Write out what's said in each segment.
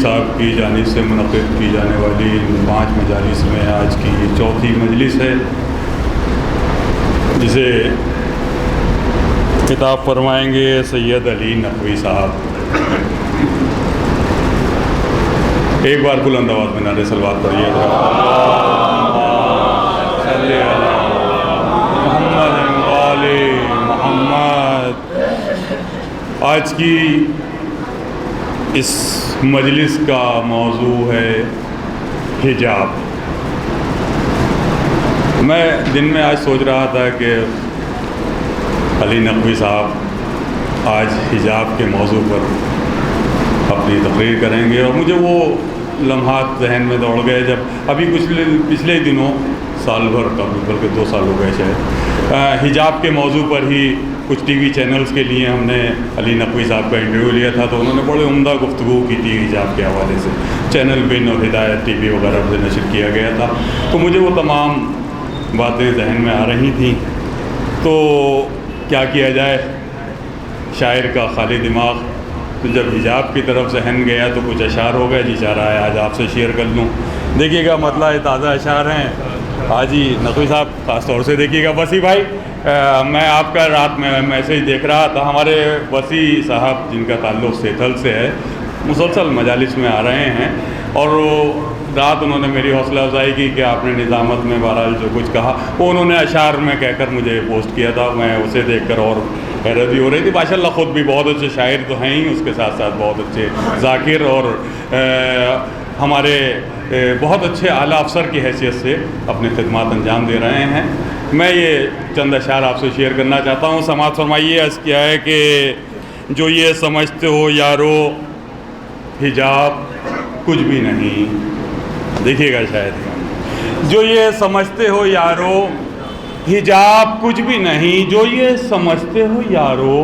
صاحب کی جانب سے منعقد کی جانے والی ان 5 مجالس میں آج کی یہ چوتھی مجلس ہے، جسے خطاب فرمائیں گے سید علی نقوی صاحب۔ ایک بار بلند آواز میں نعرہ صلوات پڑھیے گا۔ محمد۔ آج کی اس مجلس کا موضوع ہے حجاب۔ میں دن میں آج سوچ رہا تھا کہ علی نقوی صاحب آج حجاب کے موضوع پر اپنی تقریر کریں گے، اور مجھے وہ لمحات ذہن میں دوڑ گئے جب ابھی پچھلے دنوں، سال بھر کا بلکہ 2 سال ہو گئے شاید، حجاب کے موضوع پر ہی کچھ ٹی وی چینلز کے لیے ہم نے علی نقوی صاحب کا انٹرویو لیا تھا، تو انہوں نے بڑے عمدہ گفتگو کی تھی حجاب کے حوالے سے، چینل بن اور ہدایت ٹی وی وغیرہ سے نشر کیا گیا تھا، تو مجھے وہ تمام باتیں ذہن میں آ رہی تھیں۔ تو کیا کیا جائے، شاعر کا خالی دماغ، تو جب حجاب کی طرف ذہن گیا تو کچھ اشعار ہو گئے، جی چاہ رہا ہے آج آپ سے شیئر کر لوں۔ دیکھیے گا مطلع تازہ اشعار ہیں حاجی نقوی صاحب، خاص طور سے دیکھیے گا وسیع بھائی۔ میں آپ کا رات میں میسیج دیکھ رہا تھا، ہمارے وسیع صاحب جن کا تعلق سیتھل سے ہے، مسلسل مجالس میں آ رہے ہیں، اور رات انہوں نے میری حوصلہ افزائی کی کہ آپ نے نظامت میں بہرحال جو کچھ کہا وہ انہوں نے اشعار میں کہہ کر مجھے پوسٹ کیا تھا، میں اسے دیکھ کر اور حیرت بھی ہو رہی تھی۔ ماشاءاللہ خود بھی بہت اچھے شاعر تو ہیں ہی، اس کے ساتھ ساتھ بہت اچھے ذاکر اور ہمارے بہت اچھے اعلیٰ افسر کی حیثیت سے اپنی خدمات انجام دے رہے ہیں۔ میں یہ چند اشعار آپ سے شیئر کرنا چاہتا ہوں، سماعت فرمائیے۔ عرض کیا ہے کہ جو یہ سمجھتے ہو یارو حجاب کچھ بھی نہیں، دیکھیے گا شاید، جو یہ سمجھتے ہو یارو حجاب کچھ بھی نہیں، جو یہ سمجھتے ہو یارو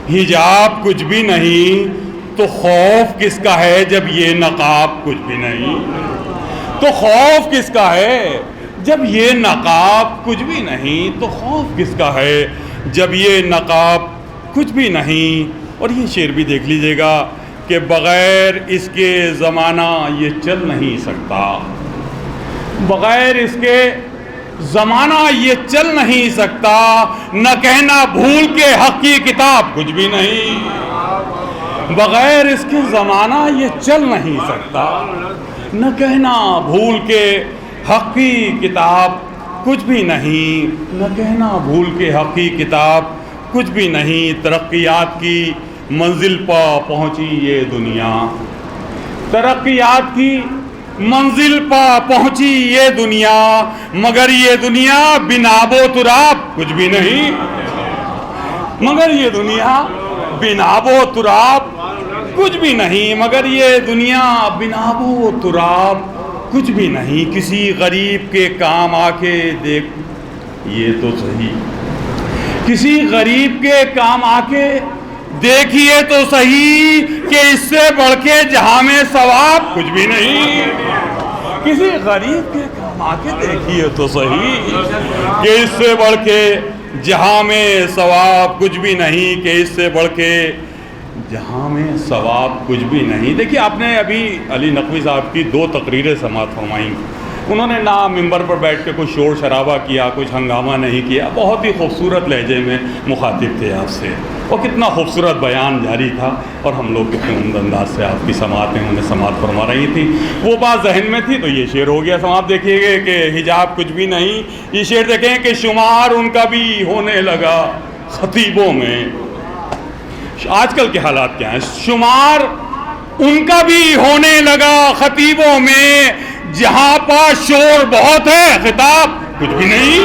حجاب کچھ بھی نہیں، تو خوف کس کا ہے جب یہ نقاب کچھ بھی نہیں، تو خوف کس کا ہے جب یہ نقاب کچھ بھی نہیں، تو خوف کس کا ہے جب یہ نقاب کچھ بھی نہیں۔ اور یہ شعر بھی دیکھ لیجئے گا کہ بغیر اس کے زمانہ یہ چل نہیں سکتا، بغیر اس کے زمانہ یہ چل نہیں سکتا، نہ کہنا بھول کے حق کی کتاب کچھ بھی نہیں، بغیر اس کے زمانہ یہ چل نہیں سکتا، نہ کہنا بھول کے حق کی کتاب کچھ بھی نہیں، نہ کہنا بھول کے حق کی کتاب کچھ بھی نہیں۔ ترقیات کی منزل پہ پہنچی یہ دنیا، ترقیات کی منزل پہ پہنچی یہ دنیا، مگر یہ دنیا بناب و تراب کچھ بھی نہیں، مگر یہ دنیا بناب و تراب کچھ بھی نہیں، مگر یہ دنیا بناب و تراب کچھ بھی نہیں۔ کسی غریب کے کام آ کے دیکھ یہ تو صحیح، کسی غریب کے کام آ کے دیکھیے تو صحیح کہ اس سے بڑھ کے جہاں میں ثواب کچھ بھی نہیں، کسی غریب کے کام آ کے دیکھیے تو صحیح کہ اس سے بڑھ کے جہاں میں ثواب کچھ بھی نہیں، کہ اس سے بڑھ کے جہاں میں ثواب کچھ بھی نہیں۔ دیکھیے آپ نے ابھی علی نقوی صاحب کی 2 تقریریں سماعت فرمائیں، انہوں نے نہ ممبر پر بیٹھ کے کوئی شور شرابہ کیا، کچھ ہنگامہ نہیں کیا، بہت ہی خوبصورت لہجے میں مخاطب تھے آپ سے، اور کتنا خوبصورت بیان جاری تھا، اور ہم لوگ کتنے عمدہ انداز سے آپ کی سماعتیں انہیں سماعت فرما رہی تھیں۔ وہ بات ذہن میں تھی تو یہ شعر ہو گیا۔ سماعت دیکھیے گے کہ حجاب کچھ بھی نہیں، یہ شعر دیکھیں کہ شمار ان کا بھی ہونے لگا خطیبوں میں۔ آج کل کے حالات کیا ہیں، شمار ان کا بھی ہونے لگا خطیبوں میں، جہاں پر شور بہت ہے خطاب کچھ بھی نہیں،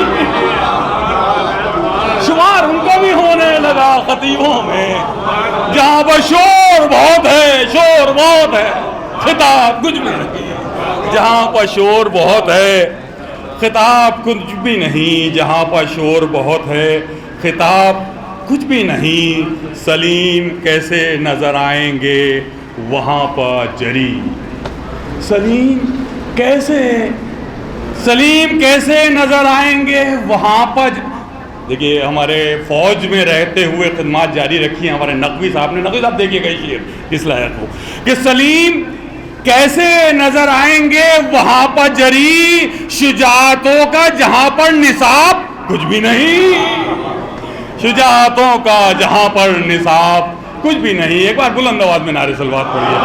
شمار ان کا بھی ہونے لگا خطیبوں میں، جہاں پر شور بہت ہے، شور بہت ہے خطاب کچھ بھی نہیں، جہاں پر شور بہت ہے خطاب کچھ بھی نہیں، جہاں پر شور بہت ہے خطاب کچھ بھی نہیں۔ سلیم کیسے نظر آئیں گے وہاں پر جری، سلیم کیسے نظر آئیں گے وہاں پر۔ دیکھیے ہمارے فوج میں رہتے ہوئے خدمات جاری رکھی ہیں ہمارے نقوی صاحب نے۔ نقوی صاحب دیکھیے گا شعر اس لائق ہو کہ سلیم کیسے نظر آئیں گے وہاں پر جری شجاعتوں کا جہاں پر نصاب کچھ بھی نہیں، شجاعتوں کا جہاں پر نصاب کچھ بھی نہیں. ایک بار بلند آواز میں نعرے صلوات پڑھیے.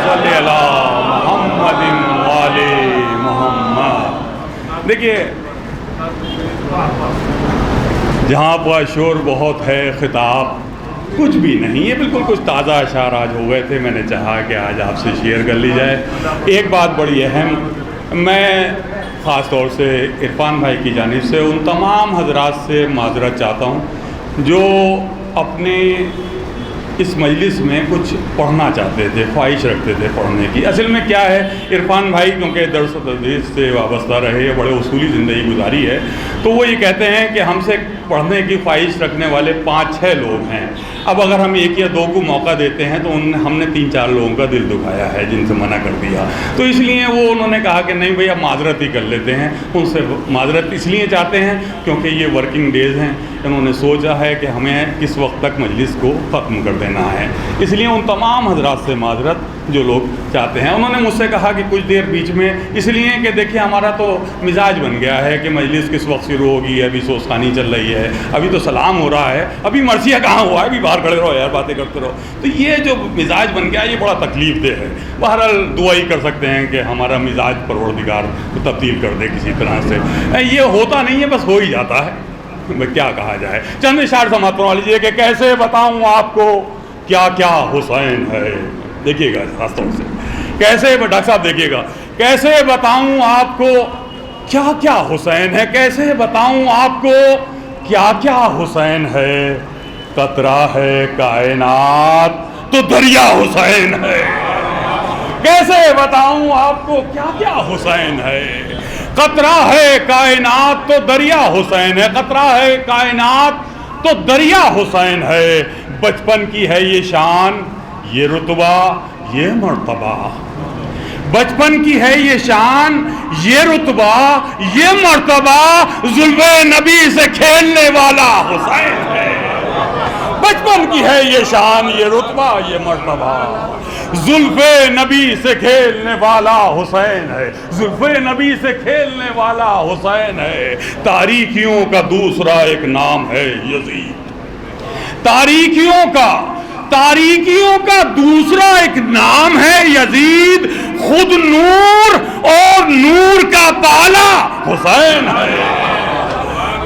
صلی اللہ محمد وآلِ محمد. دیکھیے جہاں پر شور بہت ہے خطاب کچھ بھی نہیں. یہ بالکل کچھ تازہ اشعار آج ہو گئے تھے، میں نے چاہا کہ آج آپ سے شیئر کر لی جائے. ایک بات بڑی اہم، میں خاص طور سے عرفان بھائی کی جانب سے ان تمام حضرات سے معذرت چاہتا ہوں جو اپنے اس مجلس میں کچھ پڑھنا چاہتے تھے، خواہش رکھتے تھے پڑھنے کی. اصل میں کیا ہے، عرفان بھائی کیونکہ درس و تدریس سے وابستہ رہے، بڑے اصولی زندگی گزاری ہے، تو وہ یہ کہتے ہیں کہ ہم سے پڑھنے کی خواہش رکھنے والے 5-6 لوگ ہیں. اب اگر ہم 1 یا 2 کو موقع دیتے ہیں تو ہم نے 3-4 لوگوں کا دل دکھایا ہے جن سے منع کر دیا. تو اس لیے انہوں نے کہا کہ نہیں بھئی اب معذرت ہی کر لیتے ہیں. ان سے معذرت اس لیے چاہتے ہیں کیونکہ یہ ورکنگ ڈیز ہیں، انہوں نے سوچا ہے کہ ہمیں کس وقت تک مجلس کو ختم کر دینا ہے. اس لیے ان تمام حضرات سے معذرت جو لوگ چاہتے ہیں. انہوں نے مجھ سے کہا کہ کچھ دیر بیچ میں، اس لیے کہ دیکھیں ہمارا تو مزاج بن گیا ہے کہ مجلس کس وقت شروع ہوگی، ابھی سوسخانی چل رہی ہے، ابھی تو سلام ہو رہا ہے، ابھی مرثیہ کہاں ہوا ہے، ابھی باہر کھڑے رہو یار باتیں کرتے رہو. تو یہ جو مزاج بن گیا یہ بڑا تکلیف دہ ہے. بہرحال دعا ہی کر سکتے ہیں کہ ہمارا مزاج پروردگار تبدیل کر دے کسی طرح سے. یہ ہوتا نہیں ہے، بس ہو ہی جاتا ہے، کیا کہا جائے. چند اشعار سماعت فرما لیجیے کہ کیسے بتاؤں آپ کو کیا کیا حسین ہے. دیکھیے گا خاص طور سے کیسے، ڈاکٹر صاحب دیکھیے گا، کیسے بتاؤں آپ کو کیا کیا حسین ہے، کیسے بتاؤں آپ کو کیا کیا حسین ہے. قطرہ ہے کائنات تو دریا حسین ہے. کیسے بتاؤں آپ کو کیا کیا حسین ہے. قطرہ ہے کائنات تو دریا حسین ہے. قطرہ ہے کائنات تو دریا حسین ہے. بچپن کی ہے یہ شان، یہ رتبہ، یہ مرتبہ. بچپن کی ہے یہ شان، یہ رتبہ، یہ مرتبہ. زلف نبی سے کھیلنے والا حسین ہے. بچپن کی ہے یہ شان، یہ رتبہ، یہ مرتبہ. زلف نبی سے کھیلنے والا حسین ہے. زلف نبی سے کھیلنے والا حسین ہے. تاریکیوں کا دوسرا ایک نام ہے یزید. تاریکیوں کا دوسرا ایک نام ہے یزید. خود نور اور نور کا پالا حسین ہے.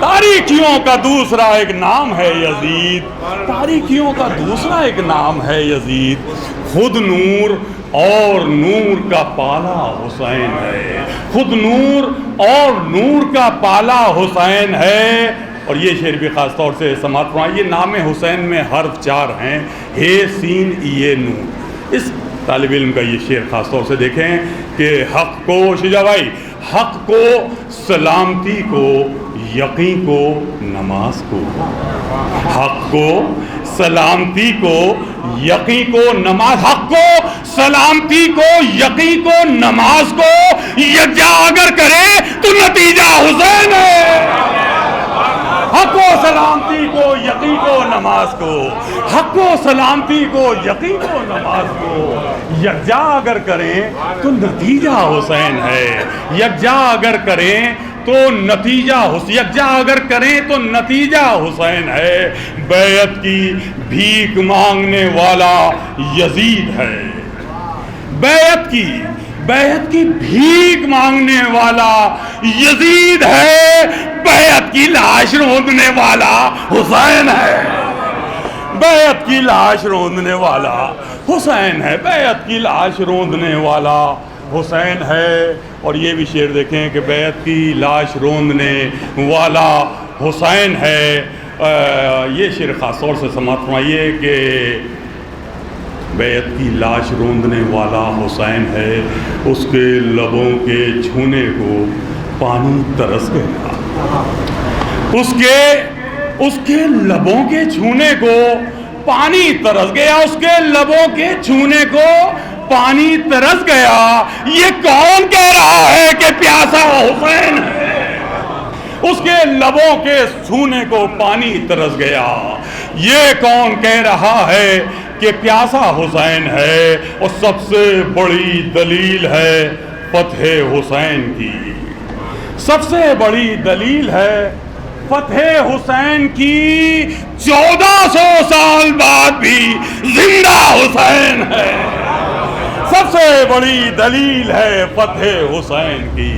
تاریکیوں کا دوسرا ایک نام ہے یزید. تاریکیوں کا دوسرا ایک نام ہے یزید. خود نور اور نور کا پالا حسین ہے. خود نور اور نور کا پالا حسین ہے. اور یہ شعر بھی خاص طور سے سماعت فرمائیے. نام حسین میں حرف 4 ہیں، ہے سین یہ نون. اس طالب علم کا یہ شعر خاص طور سے دیکھیں کہ حق کو، شجاع بھائی، حق کو، سلامتی کو، یقین کو، نماز کو. حق کو، سلامتی کو، یقین کو، نماز. حق کو، سلامتی کو، یقین کو، نماز کو یکجا اگر کرے تو نتیجہ حسین ہے. حق و سلامتی کو، یقین کو، نماز کو. حق و سلامتی کو، یقین کو، نماز کو یکجا اگر کریں تو نتیجہ حسین ہے. یکجا اگر کریں تو نتیجہ یکجا اگر کریں تو نتیجہ حسین ہے. بیعت کی بھیک مانگنے والا یزید ہے. بیعت کی بھیک مانگنے والا یزید ہے. بیعت کی لاش روندنے والا حسین ہے. بیعت کی لاش روندنے والا حسین ہے. بیعت کی لاش روندنے والا حسین ہے. اور یہ بھی شعر دیکھیں کہ بیعت کی لاش روندنے والا حسین ہے. یہ شعر خاص طور سے سماعت فرمائیے کہ بیعت کی لاش روندنے والا حسین ہے. اس کے لبوں کے چھونے کو پانی ترس گیا. اس کے لبوں کے چھونے کو پانی ترس گیا. اس کے لبوں کے چھونے کو پانی ترس گیا. یہ کون کہہ رہا ہے کہ پیاسا حسین ہے؟ اس کے لبوں کے چھونے کو پانی ترس گیا. یہ کون کہہ رہا ہے کہ پیاسا حسین ہے، اور سب سے بڑی دلیل ہے فتح حسین کی، سب سے بڑی دلیل ہے فتح حسین کی، 1400 سال بعد بھی زندہ حسین ہے، سب سے بڑی دلیل ہے فتح حسین کی،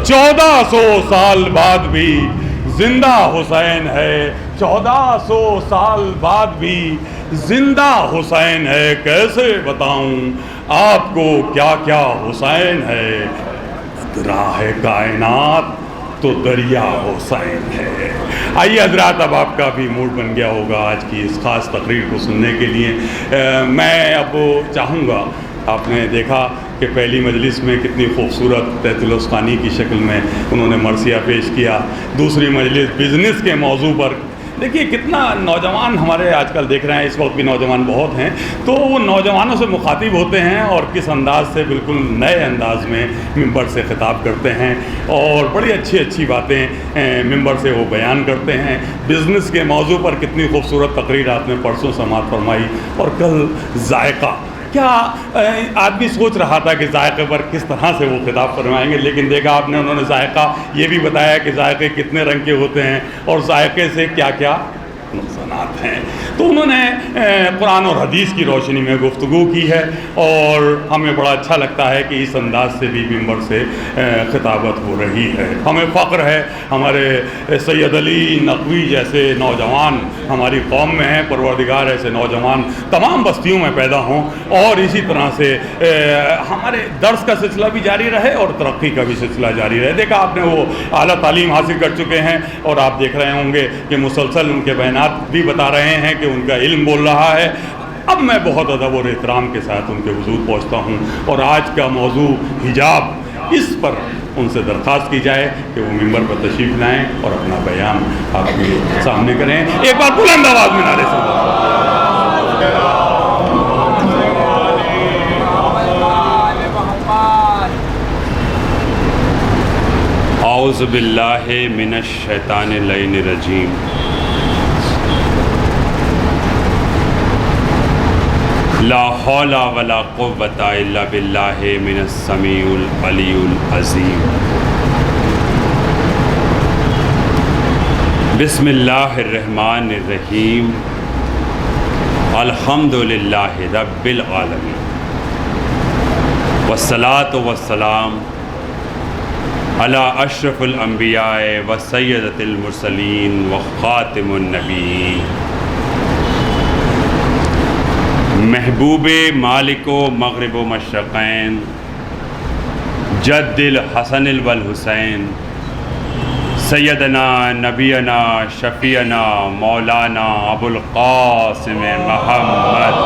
1400 سال بعد بھی زندہ حسین ہے، 1400 سال بعد بھی زندہ حسین ہے۔ کیسے بتاؤں آپ کو کیا کیا حسین ہے، راہ کائنات تو دریا حسین ہے۔ آئیے حضرات، اب آپ کا بھی موڈ بن گیا ہوگا آج کی اس خاص تقریر کو سننے کے لیے۔ میں اب چاہوں گا، آپ نے دیکھا کہ پہلی مجلس میں کتنی خوبصورت تحت الاسقانی کی شکل میں انہوں نے مرثیہ پیش کیا، دوسری مجلس بزنس کے موضوع پر۔ دیکھیے کتنا نوجوان ہمارے آج کل دیکھ رہے ہیں، اس وقت بھی نوجوان بہت ہیں، تو وہ نوجوانوں سے مخاطب ہوتے ہیں اور کس انداز سے، بالکل نئے انداز میں ممبر سے خطاب کرتے ہیں، اور بڑی اچھی اچھی باتیں ممبر سے وہ بیان کرتے ہیں۔ بزنس کے موضوع پر کتنی خوبصورت تقریر آپ نے پرسوں سماعت فرمائی، اور کل ذائقہ، کیا آدمی سوچ رہا تھا کہ ذائقے پر کس طرح سے وہ خطاب فرمائیں گے، لیکن دیکھا آپ نے، انہوں نے ذائقہ یہ بھی بتایا کہ ذائقے کتنے رنگ کے ہوتے ہیں اور ذائقے سے کیا کیا نقصانات ہیں۔ تو انہوں نے قرآن اور حدیث کی روشنی میں گفتگو کی ہے، اور ہمیں بڑا اچھا لگتا ہے کہ اس انداز سے بھی ممبر سے خطابت ہو رہی ہے۔ ہمیں فخر ہے، ہمارے سید علی نقوی جیسے نوجوان ہماری قوم میں ہیں، پروردگار ایسے نوجوان تمام بستیوں میں پیدا ہوں، اور اسی طرح سے ہمارے درس کا سلسلہ بھی جاری رہے اور ترقی کا بھی سلسلہ جاری رہے۔ دیکھا آپ نے، وہ اعلیٰ تعلیم حاصل کر چکے ہیں، اور آپ دیکھ رہے ہوں گے کہ مسلسل ان کے بیانات بھی بتا رہے ہیں کہ ان کا علم بول رہا ہے۔ اب میں بہت ادب اور احترام کے ساتھ ان کے حضور پہنچتا ہوں، اور آج کا موضوع حجاب، اس پر ان سے درخواست کی جائے کہ وہ ممبر پر تشریف لائیں اور اپنا بیان آپ کے سامنے کریں۔ ایک بار بلند آواز میں نعرے سے اعوذ باللہ من الشیطان اللعین الرجیم، لا حول ولا قوة الا باللہ من السمیع العلی العظیم۔ بسم اللہ الرحمن الرحیم، الحمد للہ رب العالمین، والصلاة والسلام علی اشرف الانبیاء و سیدۃ المرسلین و خاتم النبیین، محبوب مالک و مغرب و مشرقین، جد الحسن والحسین، سیدنا نبینا شفیعنا مولانا ابو القاسم محمد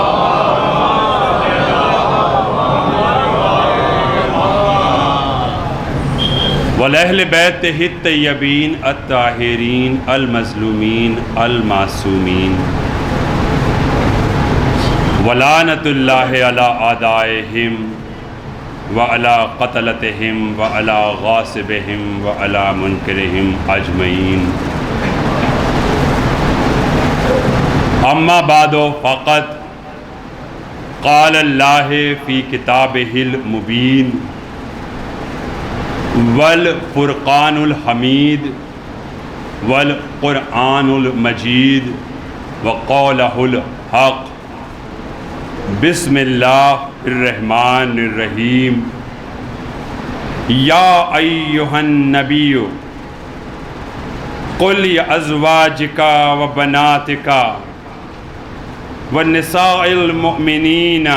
وَلَأَهْلِ بَيْتِهِ الطَّيِّبِينَ الطَّاهِرِينَ الْمَظْلُومِينَ الْمَعْصُومِينَ، وَلَعْنَةُ اللَّهِ عَلَىٰ أَعْدَائِهِمْ وَعَلَىٰ قَتْلَتِهِمْ وَعَلَىٰ غَاصِبِهِمْ وَعَلَىٰ مُنكِرِهِمْ أَجْمَعِينَ۔ أَمَّا بَعْدُ فَقَدْ قَالَ اللَّهُ فِي كِتَابِهِ الْمُبِينِ والفرقان الحمید والقرآن المجید وقولہ الحق۔ بسم اللہ الرحمن الرحیم، یا ایہا النبی قل لأزواجک وبناتک والنساء المؤمنین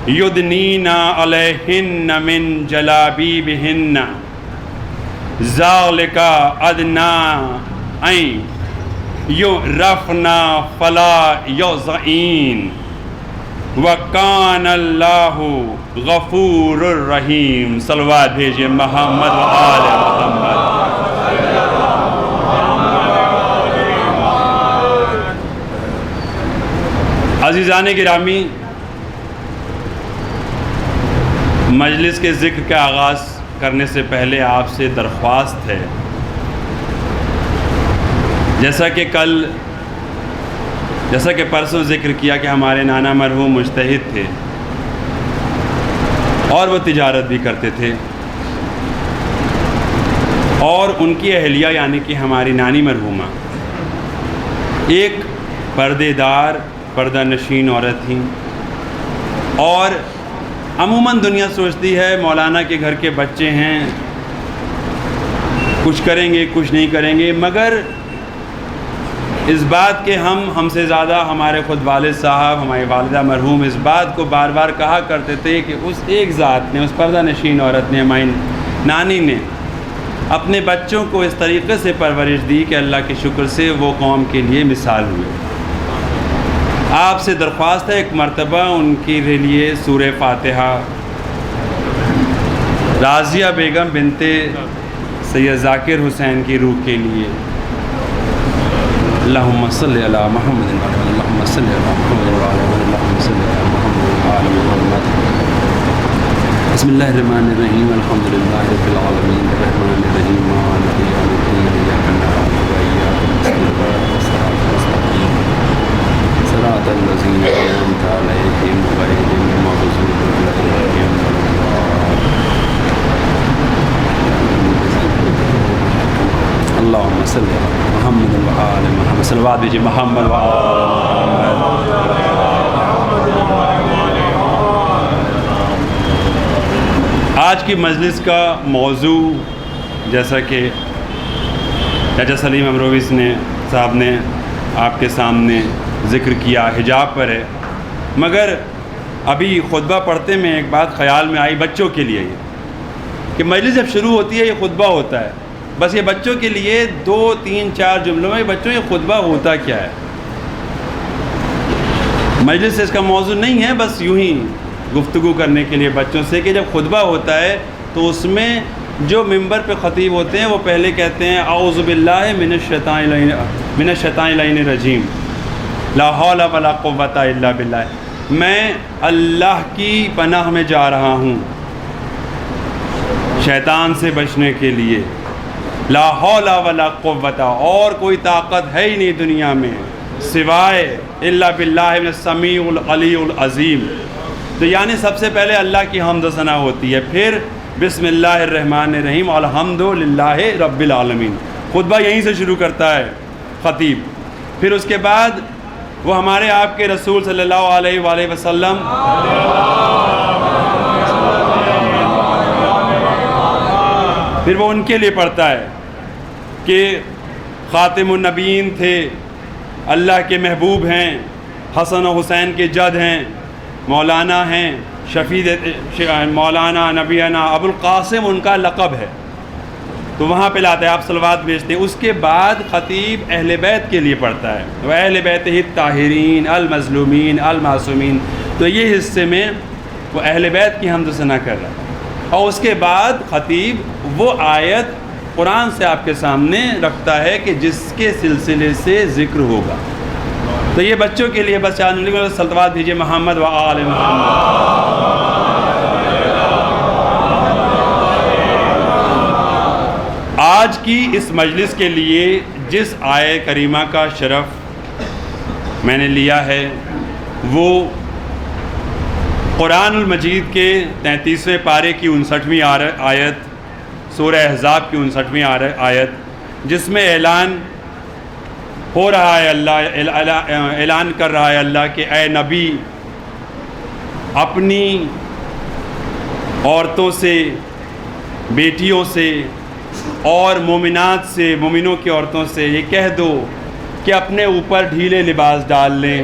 یدنین علیہن من جلابیبہن ذالک ادنیٰ ان یعرفن فلا یضعین وکان اللہ غفور الرحیم۔ صلوات بھیجئے محمد و آل محمد۔ عزیزان گرامی، مجلس کے ذکر کا آغاز کرنے سے پہلے آپ سے درخواست ہے، جیسا کہ کل جیسا کہ پرسوں ذکر کیا کہ ہمارے نانا مرحوم مجتہد تھے اور وہ تجارت بھی کرتے تھے، اور ان کی اہلیہ یعنی کہ ہماری نانی مرحومہ ایک پردے دار پردہ نشین عورت تھیں، اور عموماً دنیا سوچتی ہے مولانا کے گھر کے بچے ہیں، کچھ کریں گے کچھ نہیں کریں گے، مگر اس بات کے ہم سے زیادہ ہمارے خود والد صاحب، ہماری والدہ مرحوم اس بات کو بار بار کہا کرتے تھے کہ اس ایک ذات نے، اس پردہ نشین عورت نے، ہماری نانی نے اپنے بچوں کو اس طریقے سے پرورش دی کہ اللہ کے شکر سے وہ قوم کے لیے مثال ہوئے۔ آپ سے درخواست ہے ایک مرتبہ ان کے لیے سورہ فاتحہ راضیہ بیگم بنت سید ذاکر حسین کی روح کے لیے۔ اللہم صلی علی محمد اللہم صلی علی محمد اللہم صلی علی محمد۔ بسم اللہ الرحمن الرحیم الحمدللہ رب العالمین الرحمن الرحیم مالک یوم الدین ایاک نعبد و ایاک نستعین صراط الذین انعمت علیہم غیر المغضوب علیہم اللہم صلی علی محمد و آل محمد۔ صلوات بھیجئے محمد و آل محمد۔ آج کی مجلس کا موضوع جیسا کہ چاچا سلیم امرویس صاحب نے آپ کے سامنے ذکر کیا حجاب پر ہے، مگر ابھی خطبہ پڑھتے میں ایک بات خیال میں آئی بچوں کے لیے یہ کہ مجلس جب شروع ہوتی ہے یہ خطبہ ہوتا ہے، بس یہ بچوں کے لیے 2 3 4 جملوں میں بچوں یہ خطبہ ہوتا کیا ہے۔ مجلس اس کا موضوع نہیں ہے، بس یوں ہی گفتگو کرنے کے لیے بچوں سے کہ جب خطبہ ہوتا ہے تو اس میں جو ممبر پہ خطیب ہوتے ہیں وہ پہلے کہتے ہیں اعوذ باللہ من الشیطان اللعین الرجیم لا حول ولا قوۃ الا باللہ، میں اللہ کی پناہ میں جا رہا ہوں شیطان سے بچنے کے لیے، لا حول ولا قوۃ، اور کوئی طاقت ہے ہی نہیں دنیا میں سوائے الا باللہ من السمیع العلی العظیم۔ تو یعنی سب سے پہلے اللہ کی حمد و ثنا ہوتی ہے، پھر بسم اللہ الرحمن الرحیم الحمدللہ رب العالمین، خطبہ یہیں سے شروع کرتا ہے خطیب، پھر اس کے بعد وہ ہمارے آپ کے رسول صلی اللہ علیہ وآلہ وسلم پھر وہ ان کے لیے پڑھتا ہے کہ خاتم النبیین تھے، اللہ کے محبوب ہیں، حسن و حسین کے جد ہیں، مولانا ہیں، شفیع مولانا نبینا ابو القاسم ان کا لقب ہے، تو وہاں پہ لاتے ہیں آپ صلوات بھیجتے ہیں۔ اس کے بعد خطیب اہل بیت کے لیے پڑھتا ہے، وہ اہل بیت الطاہرین المظلومین المعصومین، تو یہ حصے میں وہ اہل بیت کی حمد و ثنا کر رہا ہے، اور اس کے بعد خطیب وہ آیت قرآن سے آپ کے سامنے رکھتا ہے کہ جس کے سلسلے سے ذکر ہوگا۔ تو یہ بچوں کے لیے بس صلوات بھیجئے محمد و آل محمد۔ آج کی اس مجلس کے لیے جس آیہ کریمہ کا شرف میں نے لیا ہے وہ قرآن المجید کے 33ویں پارے کی 59ویں آیت، سورہ احزاب کی 59ویں آیت، جس میں اعلان ہو رہا ہے، اعلان کر رہا ہے اللہ کہ اے نبی اپنی عورتوں سے، بیٹیوں سے اور مومنات سے، مومنوں کی عورتوں سے یہ کہہ دو کہ اپنے اوپر ڈھیلے لباس ڈال لیں،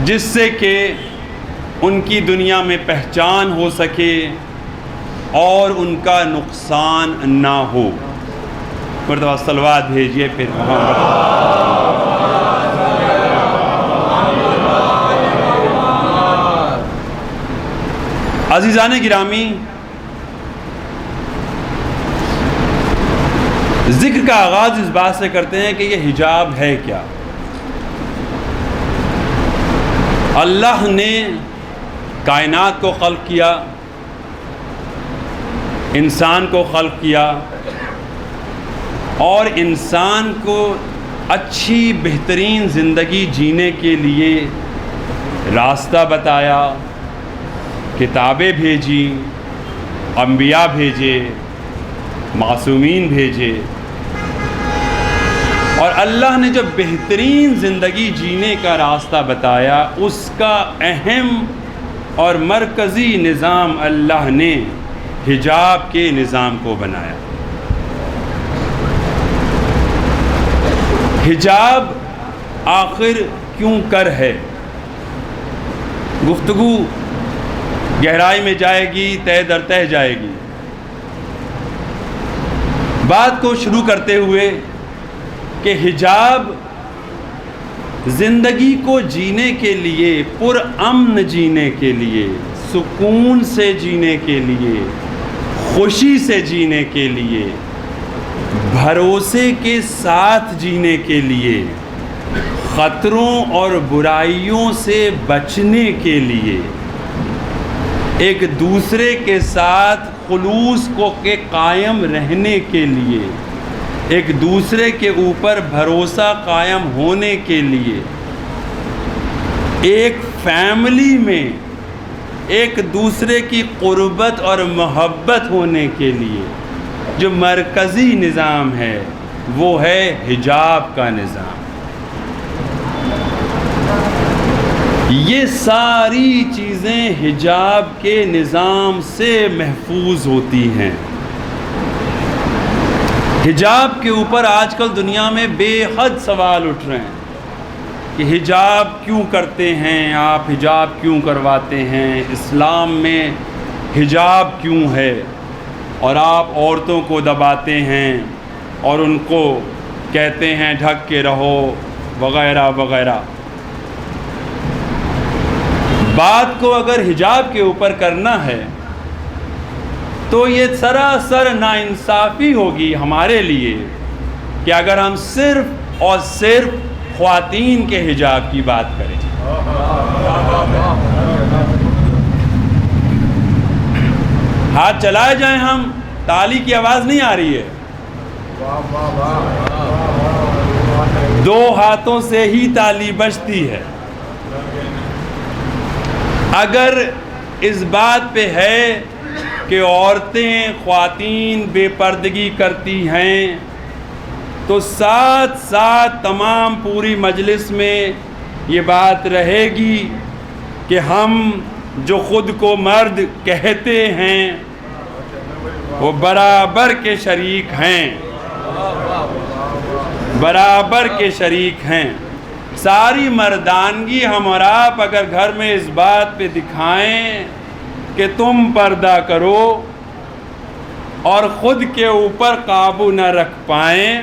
جس سے کہ ان کی دنیا میں پہچان ہو سکے اور ان کا نقصان نہ ہو۔ مرتبہ صلوات بھیجئے پھر عزیزان گرامی، ذکر کا آغاز اس بات سے کرتے ہیں کہ یہ حجاب ہے کیا۔ اللہ نے کائنات کو خلق کیا، انسان کو خلق کیا، اور انسان کو اچھی بہترین زندگی جینے کے لیے راستہ بتایا، کتابیں بھیجی، انبیاء بھیجے، معصومین بھیجے، اور اللہ نے جو بہترین زندگی جینے کا راستہ بتایا اس کا اہم اور مرکزی نظام اللہ نے حجاب کے نظام کو بنایا۔ حجاب آخر کیوں کر ہے؟ گفتگو گہرائی میں جائے گی، تہ در تہ جائے گی۔ بات کو شروع کرتے ہوئے کہ حجاب زندگی کو جینے کے لیے، پرامن جینے کے لیے، سکون سے جینے کے لیے، خوشی سے جینے کے لیے، بھروسے کے ساتھ جینے کے لیے، خطروں اور برائیوں سے بچنے کے لیے، ایک دوسرے کے ساتھ خلوص کو کے قائم رہنے کے لیے، ایک دوسرے کے اوپر بھروسہ قائم ہونے کے لیے، ایک فیملی میں ایک دوسرے کی قربت اور محبت ہونے کے لیے جو مرکزی نظام ہے وہ ہے حجاب کا نظام۔ یہ ساری چیزیں حجاب کے نظام سے محفوظ ہوتی ہیں۔ حجاب کے اوپر آج کل دنیا میں بے حد سوال اٹھ رہے ہیں کہ حجاب کیوں کرتے ہیں آپ، حجاب کیوں کرواتے ہیں، اسلام میں حجاب کیوں ہے، اور آپ عورتوں کو دباتے ہیں اور ان کو کہتے ہیں ڈھک کے رہو وغیرہ وغیرہ۔ بات کو اگر حجاب کے اوپر کرنا ہے تو یہ سراسر ناانصافی ہوگی ہمارے لیے کہ اگر ہم صرف اور صرف خواتین کے حجاب کی بات کریں۔ ہاتھ چلائے جائیں، ہم تالی کی آواز نہیں آ رہی ہے، دو ہاتھوں سے ہی تالی بجتی ہے۔ اگر اس بات پہ ہے کہ عورتیں، خواتین بے پردگی کرتی ہیں تو ساتھ ساتھ تمام پوری مجلس میں یہ بات رہے گی کہ ہم جو خود کو مرد کہتے ہیں وہ برابر کے شریک ہیں، برابر کے شریک ہیں۔ ساری مردانگی ہم اور آپ اگر گھر میں اس بات پہ دکھائیں کہ تم پردہ کرو اور خود کے اوپر قابو نہ رکھ پائیں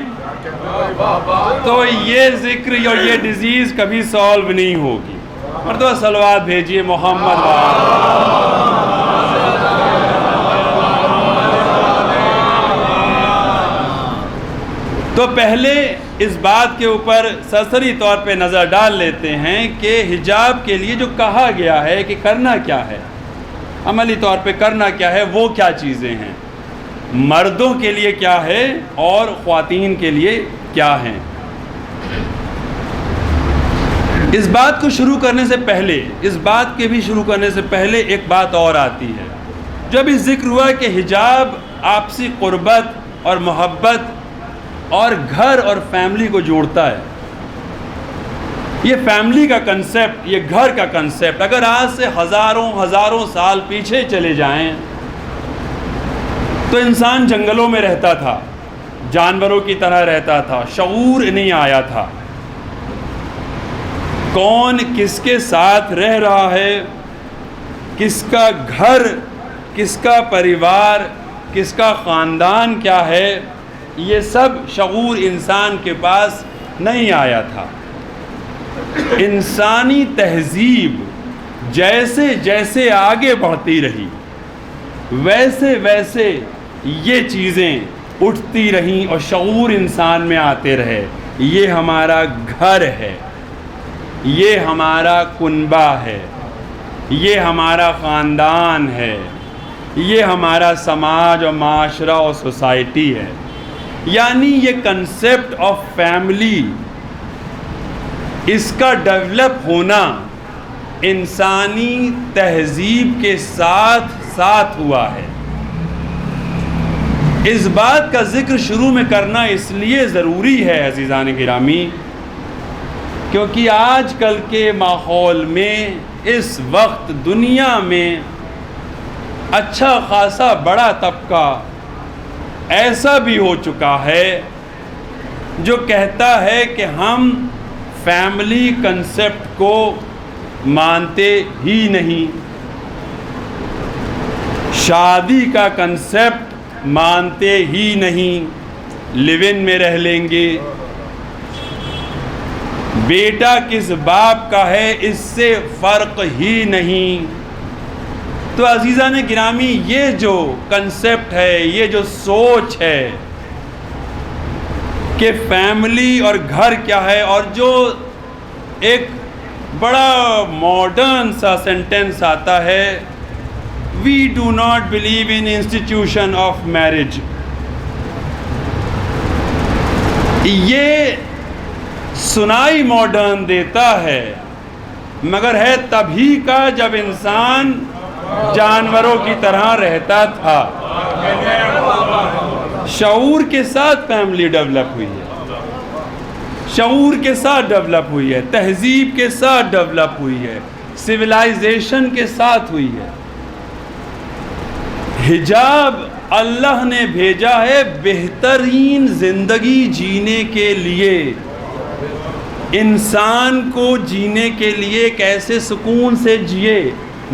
تو یہ ذکر اور یہ ڈیزیز کبھی سالو نہیں ہوگی۔ مردوں صلوات بھیجیے محمد تو پہلے اس بات کے اوپر سرسری طور پہ نظر ڈال لیتے ہیں کہ حجاب کے لیے جو کہا گیا ہے کہ کرنا کیا ہے، عملی طور پہ کرنا کیا ہے، وہ کیا چیزیں ہیں، مردوں کے لیے کیا ہے اور خواتین کے لیے کیا ہیں۔ اس بات کو شروع کرنے سے پہلے، اس بات کے بھی شروع کرنے سے پہلے ایک بات اور آتی ہے۔ جب اس ذکر ہوا کہ حجاب آپسی قربت اور محبت اور گھر اور فیملی کو جوڑتا ہے، یہ فیملی کا کنسیپٹ، یہ گھر کا کنسیپٹ اگر آج سے ہزاروں سال پیچھے چلے جائیں تو انسان جنگلوں میں رہتا تھا، جانوروں کی طرح رہتا تھا، شعور نہیں آیا تھا کون کس کے ساتھ رہ رہا ہے، کس کا گھر، کس کا پریوار، کس کا خاندان کیا ہے، یہ سب شعور انسان کے پاس نہیں آیا تھا۔ انسانی تہذیب جیسے جیسے آگے بڑھتی رہی ویسے ویسے یہ چیزیں اٹھتی رہیں اور شعور انسان میں آتے رہے، یہ ہمارا گھر ہے، یہ ہمارا کنبہ ہے، یہ ہمارا خاندان ہے، یہ ہمارا سماج اور معاشرہ اور سوسائٹی ہے۔ یعنی یہ کنسیپٹ آف فیملی اس کا ڈیولپ ہونا انسانی تہذیب کے ساتھ ساتھ ہوا ہے۔ اس بات کا ذکر شروع میں کرنا اس لیے ضروری ہے عزیزان گرامی، کیونکہ آج کل کے ماحول میں اس وقت دنیا میں اچھا خاصا بڑا طبقہ ایسا بھی ہو چکا ہے جو کہتا ہے کہ ہم فیملی کنسیپٹ کو مانتے ہی نہیں، شادی کا کنسیپٹ مانتے ہی نہیں، لیو ان میں رہ لیں گے، بیٹا کس باپ کا ہے اس سے فرق ہی نہیں۔ تو عزیزان گرامی، یہ جو کنسیپٹ ہے، یہ جو سوچ ہے کہ فیملی اور گھر کیا ہے، اور جو ایک بڑا ماڈرن سا سینٹنس آتا ہے، we do not believe in institution of marriage, یہ سنائی ماڈرن دیتا ہے، مگر ہے تبھی کا جب انسان جانوروں کی طرح رہتا تھا۔ شعور کے ساتھ فیملی ڈیولپ ہوئی ہے، شعور کے ساتھ ڈیولپ ہوئی ہے، تہذیب کے ساتھ ڈیولپ ہوئی ہے، سویلائزیشن کے ساتھ ہوئی ہے۔ حجاب اللہ نے بھیجا ہے بہترین زندگی جینے کے لیے، انسان کو جینے کے لیے کیسے سکون سے جیے۔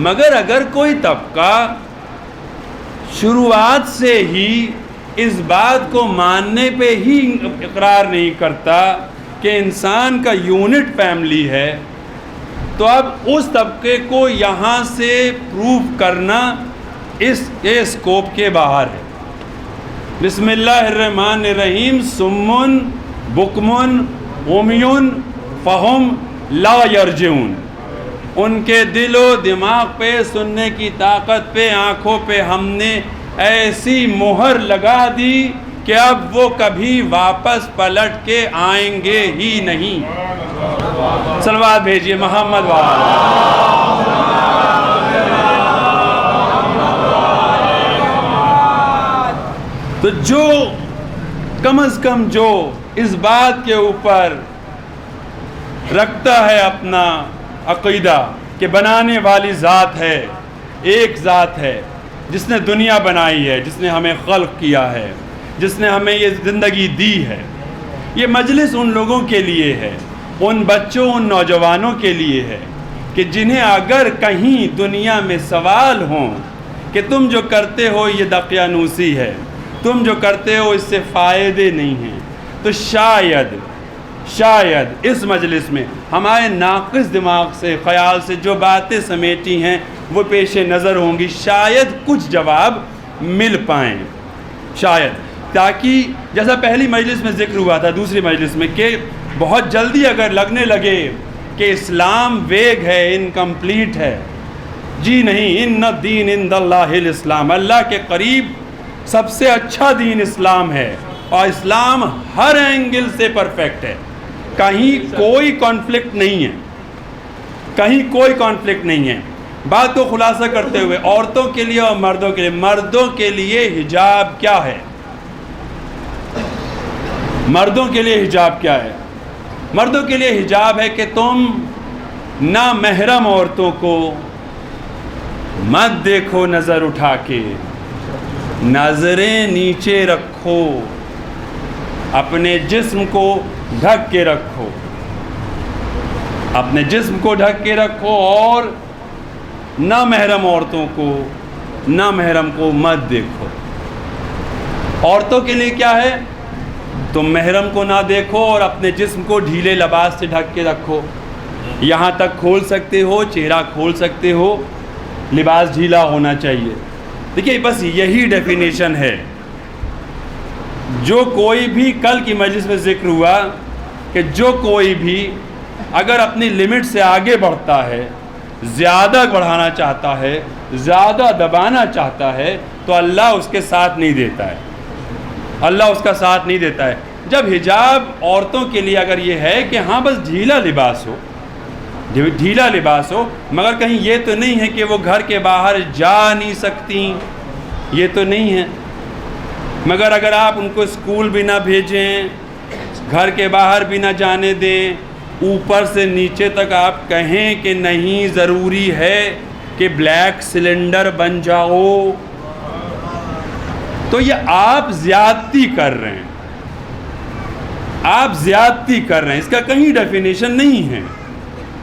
مگر اگر کوئی طبقہ شروعات سے ہی اس بات کو ماننے پہ ہی اقرار نہیں کرتا کہ انسان کا یونٹ فیملی ہے، تو اب اس طبقے کو یہاں سے پروف کرنا اس کے اسکوپ کے باہر ہے۔ بسم اللہ الرحمن الرحیم، سمن بکمن عمیٌ فہم لا یرجعون، ان کے دل و دماغ پہ، سننے کی طاقت پہ، آنکھوں پہ ہم نے ایسی مہر لگا دی کہ اب وہ کبھی واپس پلٹ کے آئیں گے ہی نہیں۔ صلوات بھیجئے محمد وآلہ۔ تو جو کم از کم جو اس بات کے اوپر رکھتا ہے اپنا عقیدہ کہ بنانے والی ذات ہے، ایک ذات ہے جس نے دنیا بنائی ہے، جس نے ہمیں خلق کیا ہے، جس نے ہمیں یہ زندگی دی ہے، یہ مجلس ان لوگوں کے لیے ہے، ان بچوں، ان نوجوانوں کے لیے ہے کہ جنہیں اگر کہیں دنیا میں سوال ہوں کہ تم جو کرتے ہو یہ دقیانوسی ہے، تم جو کرتے ہو اس سے فائدے نہیں ہیں، تو شاید اس مجلس میں ہمارے ناقص دماغ سے، خیال سے جو باتیں سمیٹی ہیں وہ پیش نظر ہوں گی، شاید کچھ جواب مل پائیں، شاید، تاکہ جیسا پہلی مجلس میں ذکر ہوا تھا، دوسری مجلس میں، کہ بہت جلدی اگر لگنے لگے کہ اسلام ویگ ہے، انکمپلیٹ ہے، جی نہیں، ان الدین عند اللہ الاسلام، اللہ کے قریب سب سے اچھا دین اسلام ہے، اور اسلام ہر اینگل سے پرفیکٹ ہے، کہیں کوئی کانفلکٹ نہیں ہے، کہیں کوئی کانفلکٹ نہیں ہے۔ بات کو خلاصہ کرتے ہوئے، عورتوں کے لیے اور مردوں کے لیے حجاب کیا ہے؟ مردوں کے لیے حجاب کیا ہے؟ مردوں کے لیے حجاب ہے کہ تم نامحرم عورتوں کو مت دیکھو نظر اٹھا کے، نظریں نیچے رکھو، اپنے جسم کو ڈھک کے رکھو، اپنے جسم کو ڈھک کے رکھو، اور نامحرم عورتوں کو، نامحرم کو مت دیکھو۔ عورتوں کے لیے کیا ہے؟ تم محرم کو نہ دیکھو اور اپنے جسم کو ڈھیلے لباس سے ڈھک کے رکھو، یہاں تک کھول سکتے ہو، چہرہ کھول سکتے ہو، لباس ڈھیلا ہونا چاہیے۔ دیکھیے بس یہی ڈیفینیشن ہے۔ جو کوئی بھی کل کی مجلس میں ذکر ہوا کہ جو کوئی بھی اگر اپنی لمٹ سے آگے بڑھتا ہے، زیادہ بڑھانا چاہتا ہے، زیادہ دبانا چاہتا ہے، تو اللہ اس کے ساتھ نہیں دیتا ہے، اللہ اس کا ساتھ نہیں دیتا ہے۔ جب حجاب عورتوں کے لیے اگر یہ ہے کہ ہاں بس ڈھیلا لباس ہو مگر کہیں یہ تو نہیں ہے کہ وہ گھر کے باہر جا نہیں سکتی، یہ تو نہیں ہے، مگر اگر آپ ان کو اسکول بھی نہ بھیجیں، گھر کے باہر بھی نہ جانے دیں، اوپر سے نیچے تک آپ کہیں کہ نہیں ضروری ہے کہ بلیک سلنڈر بن جاؤ، تو یہ آپ زیادتی کر رہے ہیں، اس کا کہیں ڈیفینیشن نہیں ہے۔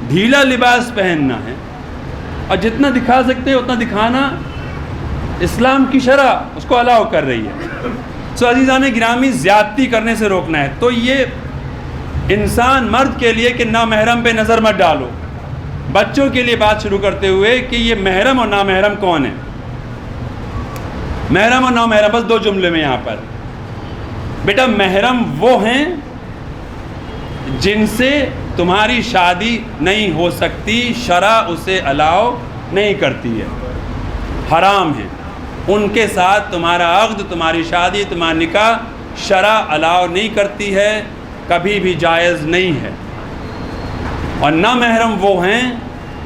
ڈھیلا لباس پہننا ہے اور جتنا دکھا سکتے ہیں اتنا دکھانا اسلام کی شرع اس کو الاؤ کر رہی ہے۔ عزیزان گرامی، زیادتی کرنے سے روکنا ہے۔ تو یہ انسان مرد کے لیے کہ نامحرم پہ نظر مت ڈالو، بچوں کے لیے بات شروع کرتے ہوئے کہ یہ محرم اور نامحرم کون ہے، محرم اور نامحرم بس 2 جملے میں یہاں پر۔ بیٹا محرم وہ ہیں جن سے تمہاری شادی نہیں ہو سکتی، شرع اسے الاؤ نہیں کرتی ہے، حرام ہے، ان کے ساتھ تمہارا عقد، تمہاری شادی، تمہارا نکاح شرع الاؤ نہیں کرتی ہے، کبھی بھی جائز نہیں ہے۔ اور نامحرم وہ ہیں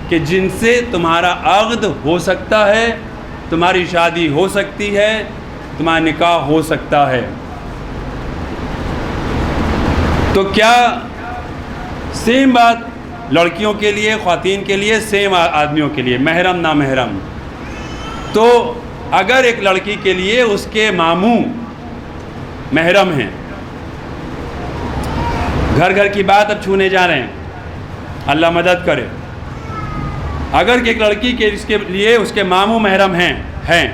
کہ جن سے تمہارا عقد ہو سکتا ہے، تمہاری شادی ہو سکتی ہے، تمہارا نکاح ہو سکتا ہے۔ تو کیا سیم بات لڑکیوں کے لیے، خواتین کے لیے، سیم آدمیوں کے لیے، محرم نامحرم؟ تو اگر ایک لڑکی کے لیے اس کے ماموں محرم ہیں، گھر کی بات اب چھونے جا رہے ہیں، اللہ مدد کرے، اگر ایک لڑکی کے اس کے لیے اس کے ماموں محرم ہیں،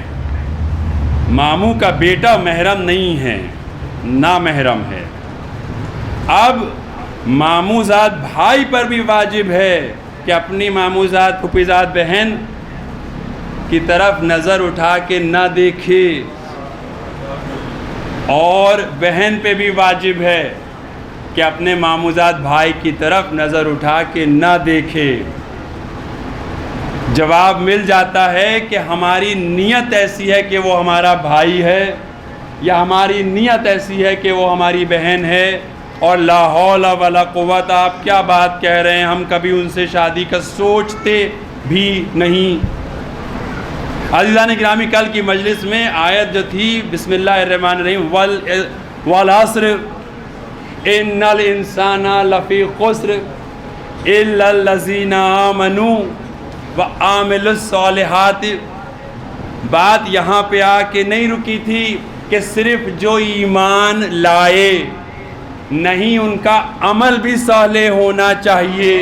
ماموں کا بیٹا محرم نہیں ہے، نامحرم ہے، اب ماموزاد بھائی پر بھی واجب ہے کہ اپنی ماموزاد پھوپھیزاد بہن کی طرف نظر اٹھا کے نہ دیکھے، اور بہن پہ بھی واجب ہے کہ اپنے ماموزاد بھائی کی طرف نظر اٹھا کے نہ دیکھے۔ جواب مل جاتا ہے کہ ہماری نیت ایسی ہے کہ وہ ہمارا بھائی ہے، یا ہماری نیت ایسی ہے کہ وہ ہماری بہن ہے، اور لا حول ولا قوت، آپ کیا بات کہہ رہے ہیں، ہم کبھی ان سے شادی کا سوچتے بھی نہیں۔ عزیزان گرامی، کل کی مجلس میں آیت جو تھی بسم اللہ الرحمن الرحیم والعصر ان الانسان لفی خسر الا الذین آمنوا وعملوا الصالحات، بات یہاں پہ آ کے نہیں رکی تھی کہ صرف جو ایمان لائے، نہیں، ان کا عمل بھی صالح ہونا چاہیے۔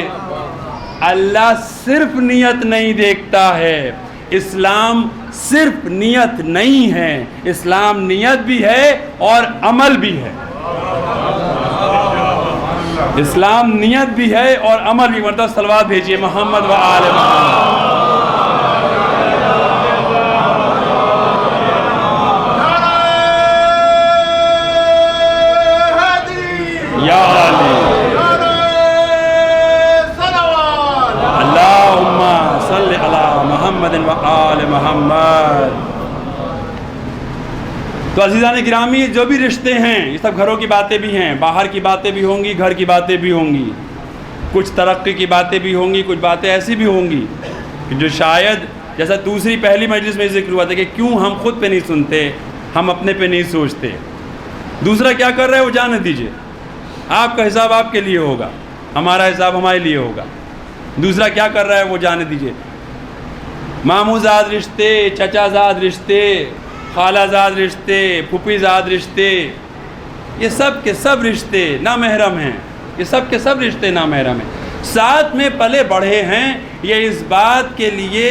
اللہ صرف نیت نہیں دیکھتا ہے، اسلام صرف نیت نہیں ہے، اسلام نیت بھی ہے اور عمل بھی ہے، اسلام نیت بھی ہے اور عمل بھی۔ مرتبہ صلوات بھیجیے محمد و آل محمد۔ یا علی اللہم صلی علی محمد و آل محمد۔ تو عزیزان گرامی، جو بھی رشتے ہیں یہ سب گھروں کی باتیں بھی ہیں، باہر کی باتیں بھی ہوں گی، گھر کی باتیں بھی ہوں گی، کچھ ترقی کی باتیں بھی ہوں گی، کچھ باتیں ایسی بھی ہوں گی کہ جو شاید جیسا پہلی مجلس میں ذکر ہوا تھا کہ کیوں ہم خود پہ نہیں سنتے، ہم اپنے پہ نہیں سوچتے، دوسرا کیا کر رہا ہے وہ جانے دیجئے، آپ کا حساب آپ کے لیے ہوگا، ہمارا حساب ہمارے لیے ہوگا، دوسرا کیا کر رہا ہے وہ جانے دیجئے۔ ماموں زاد رشتے، چچا زاد رشتے، خالہ زاد رشتے، پھوپھی زاد رشتے، یہ سب کے سب رشتے نامحرم ہیں، یہ سب کے سب رشتے نامحرم ہیں، ساتھ میں پلے بڑھے ہیں، یہ اس بات کے لیے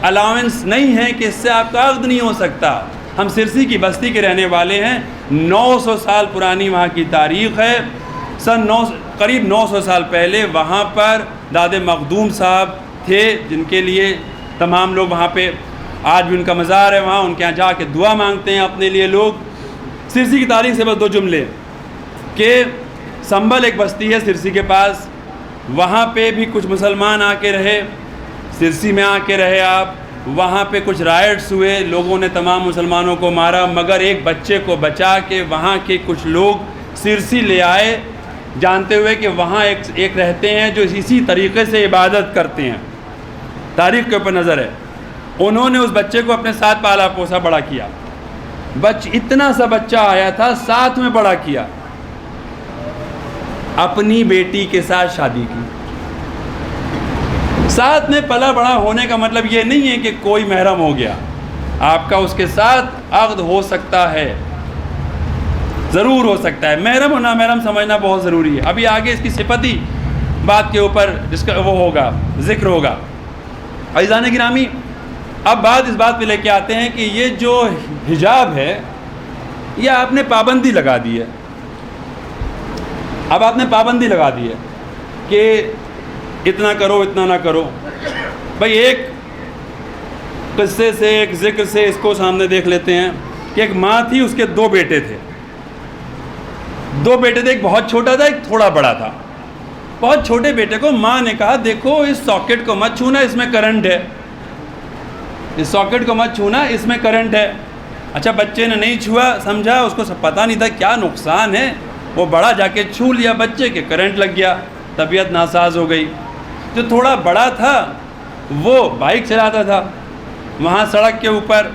الاؤنس نہیں ہے کہ اس سے آپ کا عقد نہیں ہو سکتا۔ ہم سرسی کی بستی کے رہنے والے ہیں، 900 سال پرانی وہاں کی تاریخ ہے، قریب 900 سال پہلے وہاں پر داد مخدوم صاحب تھے، جن کے لیے تمام لوگ وہاں پہ آج بھی ان کا مزار ہے، وہاں ان کے یہاں جا کے دعا مانگتے ہیں اپنے لیے لوگ۔ سرسی کی تاریخ سے بس 2 جملے کہ سنبل ایک بستی ہے سرسی کے پاس، وہاں پہ بھی کچھ مسلمان آ کے رہے، سرسی میں آ کے رہے آپ، وہاں پہ کچھ رائٹس ہوئے، لوگوں نے تمام مسلمانوں کو مارا، مگر ایک بچے کو بچا کے وہاں کے کچھ لوگ سرسی لے آئے، جانتے ہوئے کہ وہاں ایک رہتے ہیں جو اسی طریقے سے عبادت کرتے ہیں، تاریخ کے اوپر نظر ہے۔ انہوں نے اس بچے کو اپنے ساتھ پالا پوسا بڑا کیا، اتنا سا بچہ آیا تھا، ساتھ میں بڑا کیا، اپنی بیٹی کے ساتھ شادی کی۔ ساتھ میں پلا بڑا ہونے کا مطلب یہ نہیں ہے کہ کوئی محرم ہو گیا، آپ کا اس کے ساتھ عقد ہو سکتا ہے، ضرور ہو سکتا ہے، محرم و نامحرم سمجھنا بہت ضروری ہے۔ ابھی آگے اس کی صفتی بات کے اوپر جس کا وہ ہوگا، ذکر ہوگا۔ عزیزان گرامی، اب بات اس بات پہ لے کے آتے ہیں کہ یہ جو حجاب ہے یہ آپ نے پابندی لگا دی ہے۔ اب آپ نے پابندی لگا دی ہے کہ اتنا کرو اتنا نہ کرو۔ بھائی ایک قصے سے، ایک ذکر سے اس کو سامنے دیکھ لیتے ہیں کہ ایک ماں تھی، اس کے 2 بیٹے تھے، 2 بیٹے تھے، ایک بہت چھوٹا تھا، ایک تھوڑا بڑا تھا۔ بہت چھوٹے بیٹے کو ماں نے کہا دیکھو اس ساکٹ کو مت چھونا، اس میں کرنٹ ہے، اس ساکٹ کو مت چھونا، اس میں کرنٹ ہے۔ اچھا بچے نے نہیں چھوا، سمجھا، اس کو پتہ نہیں تھا کیا نقصان ہے، وہ بڑا جا کے چھو لیا بچے کے، کرنٹ لگ گیا، طبیعت ناساز ہو گئی۔ جو تھوڑا بڑا تھا وہ بائک چلاتا تھا، وہاں سڑک کے اوپر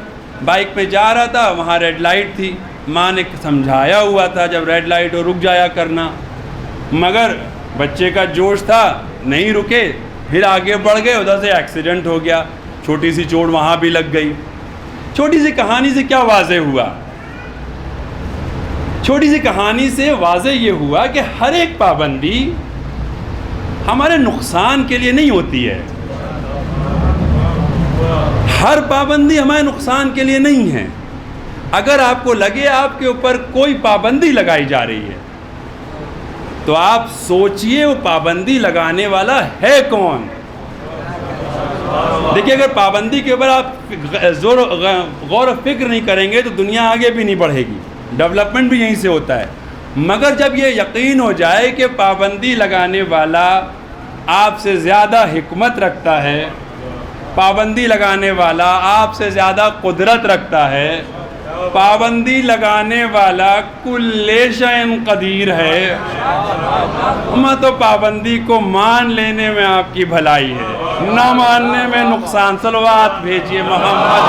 بائک پہ جا رہا تھا، وہاں ریڈ لائٹ تھی، ماں نے سمجھایا ہوا تھا جب ریڈ لائٹ ہو رک جایا کرنا، مگر بچے کا جوش تھا، نہیں رکے، پھر آگے بڑھ گئے، ادھر سے ایکسیڈنٹ ہو گیا، چھوٹی سی چوٹ وہاں بھی لگ گئی۔ چھوٹی سی کہانی سے کیا واضح ہوا؟ چھوٹی سی کہانی سے واضح یہ ہوا کہ ہر ایک پابندی ہمارے نقصان کے لیے نہیں ہوتی ہے، ہر پابندی ہمارے نقصان کے لیے نہیں ہے۔ اگر آپ کو لگے آپ کے اوپر کوئی پابندی لگائی جا رہی ہے تو آپ سوچئے وہ پابندی لگانے والا ہے کون۔ دیکھیے اگر پابندی کے اوپر آپ غور و فکر نہیں کریں گے تو دنیا آگے بھی نہیں بڑھے گی، ڈیولپمنٹ بھی یہیں سے ہوتا ہے۔ مگر جب یہ یقین ہو جائے کہ پابندی لگانے والا آپ سے زیادہ حکمت رکھتا ہے، پابندی لگانے والا آپ سے زیادہ قدرت رکھتا ہے، پابندی لگانے والا کل شیء قدیر ہے، تو پابندی کو مان لینے میں آپ کی بھلائی ہے، نہ ماننے میں نقصان۔ صلوات بھیجیے محمد۔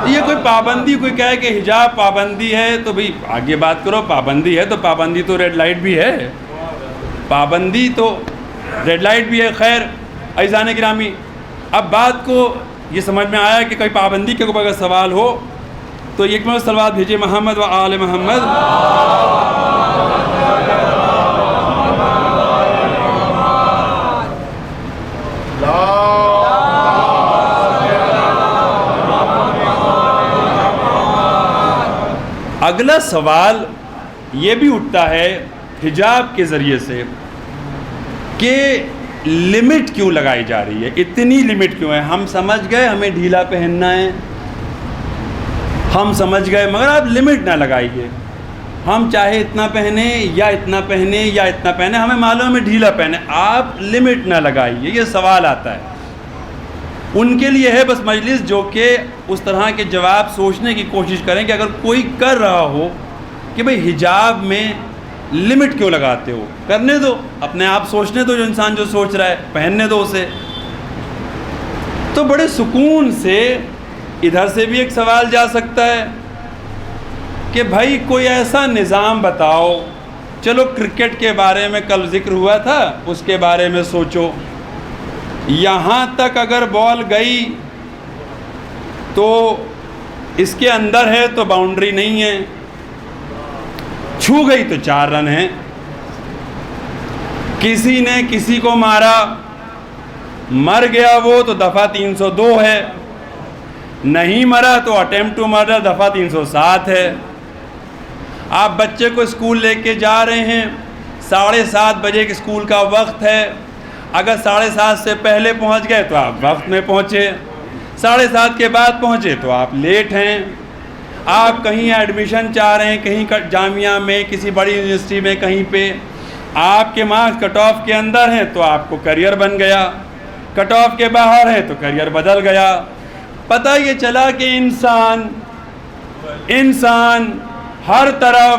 یہ کوئی پابندی کوئی کہے کہ حجاب پابندی ہے تو بھئی آگے بات کرو، پابندی ہے تو پابندی تو ریڈ لائٹ بھی ہے، پابندی تو ریڈ لائٹ بھی ہے۔ خیر عزیزان گرامی، اب بات کو یہ سمجھ میں آیا کہ کوئی پابندی کے اوپر اگر سوال ہو تو ایک مرتبہ صلوات بھیجیے محمد و آل محمد۔ اگلا سوال یہ بھی اٹھتا ہے حجاب کے ذریعے سے کہ لمٹ کیوں لگائی جا رہی ہے، اتنی لمٹ کیوں ہے؟ ہم سمجھ گئے ہمیں ڈھیلا پہننا ہے، ہم سمجھ گئے، مگر آپ لمٹ نہ لگائیے، ہم چاہے اتنا پہنے یا اتنا پہنے یا اتنا پہنے، ہمیں معلوم ہے ہمیں ڈھیلا پہنے، آپ لمٹ نہ لگائیے۔ یہ سوال آتا ہے ان کے لیے ہے بس مجلس جو کہ اس طرح کے جواب سوچنے کی کوشش کریں کہ اگر کوئی کر رہا ہو کہ بھئی حجاب میں لمٹ کیوں لگاتے ہو، کرنے دو، اپنے آپ سوچنے دو، جو انسان جو سوچ رہا ہے پہننے دو اسے۔ تو بڑے سکون سے ادھر سے بھی ایک سوال جا سکتا ہے کہ بھائی کوئی ایسا نظام بتاؤ، چلو کرکٹ کے بارے میں کل ذکر ہوا تھا، اس کے بارے میں سوچو، یہاں تک اگر بال گئی تو اس کے اندر ہے تو باؤنڈری نہیں ہے، چھو گئی تو 4 رن ہیں، کسی نے کسی کو مارا، مر گیا وہ تو دفعہ 302 ہے، نہیں مرا تو اٹیمپٹ ٹو مرڈر دفعہ 307 ہے۔ آپ بچے کو اسکول لے کے جا رہے ہیں، 7:30 بجے کے اسکول کا وقت ہے، اگر 7:30 سے پہلے پہنچ گئے تو آپ وقت میں پہنچے، 7:30 کے بعد پہنچے تو آپ لیٹ ہیں۔ آپ کہیں ایڈمیشن چاہ رہے ہیں، کہیں جامعہ میں، کسی بڑی یونیورسٹی میں، کہیں پہ آپ کے مارکس کٹ آف کے اندر ہیں تو آپ کو کیریئر بن گیا، کٹ آف کے باہر ہے تو کیریئر بدل گیا۔ پتہ یہ چلا کہ انسان ہر طرف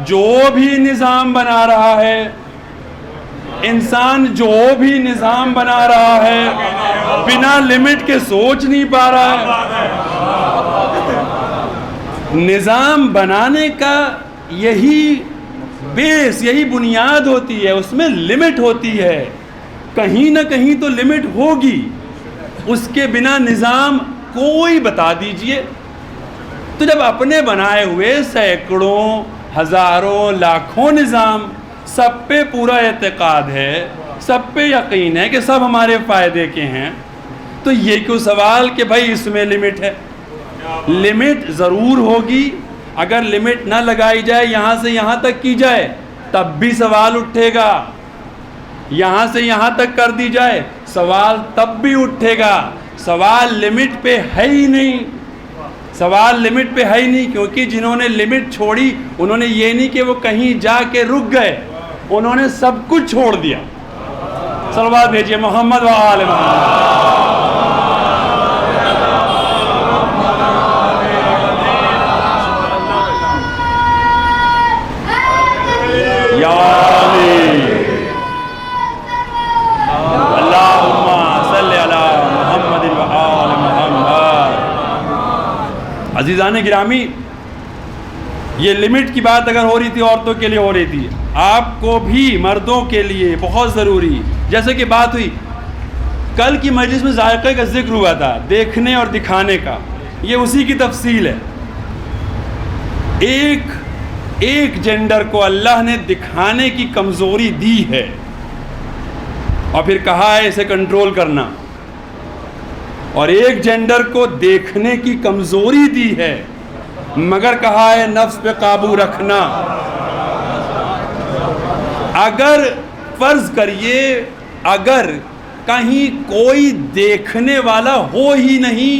جو بھی نظام بنا رہا ہے، انسان جو بھی نظام بنا رہا ہے بنا لمٹ کے سوچ نہیں پا رہا ہے۔ نظام بنانے کا یہی بیس، یہی بنیاد ہوتی ہے، اس میں لمٹ ہوتی ہے، کہیں نہ کہیں تو لمٹ ہوگی، اس کے بنا نظام کوئی بتا دیجئے۔ تو جب اپنے بنائے ہوئے سینکڑوں، ہزاروں، لاکھوں نظام، سب پہ پورا اعتقاد ہے، سب پہ یقین ہے کہ سب ہمارے فائدے کے ہیں، تو یہ کیوں سوال کہ بھائی اس میں لمٹ ہے؟ لمٹ ضرور ہوگی، اگر لمٹ نہ لگائی جائے، یہاں سے یہاں تک کی جائے تب بھی سوال اٹھے گا، یہاں سے یہاں تک کر دی جائے سوال تب بھی اٹھے گا۔ سوال لمٹ پہ ہے ہی نہیں، سوال لمٹ پہ ہے ہی نہیں، کیونکہ جنہوں نے لمٹ چھوڑی انہوں نے یہ نہیں کہ وہ کہیں جا کے رک گئے، انہوں نے سب کچھ چھوڑ دیا۔ صلوات بھیجئے محمد و آل محمد۔ یا علی اللہم صلی علی محمد و آل محمد۔ عزیزان گرامی، یہ لمٹ کی بات اگر ہو رہی تھی عورتوں کے لیے ہو رہی تھی، آپ کو بھی مردوں کے لیے بہت ضروری، جیسے کہ بات ہوئی کل کی مجلس میں ذائقے کا ذکر ہوا تھا، دیکھنے اور دکھانے کا، یہ اسی کی تفصیل ہے۔ ایک جینڈر کو اللہ نے دکھانے کی کمزوری دی ہے اور پھر کہا ہے اسے کنٹرول کرنا، اور ایک جینڈر کو دیکھنے کی کمزوری دی ہے مگر کہا ہے نفس پہ قابو رکھنا۔ اگر فرض کریے اگر کہیں کوئی دیکھنے والا ہو ہی نہیں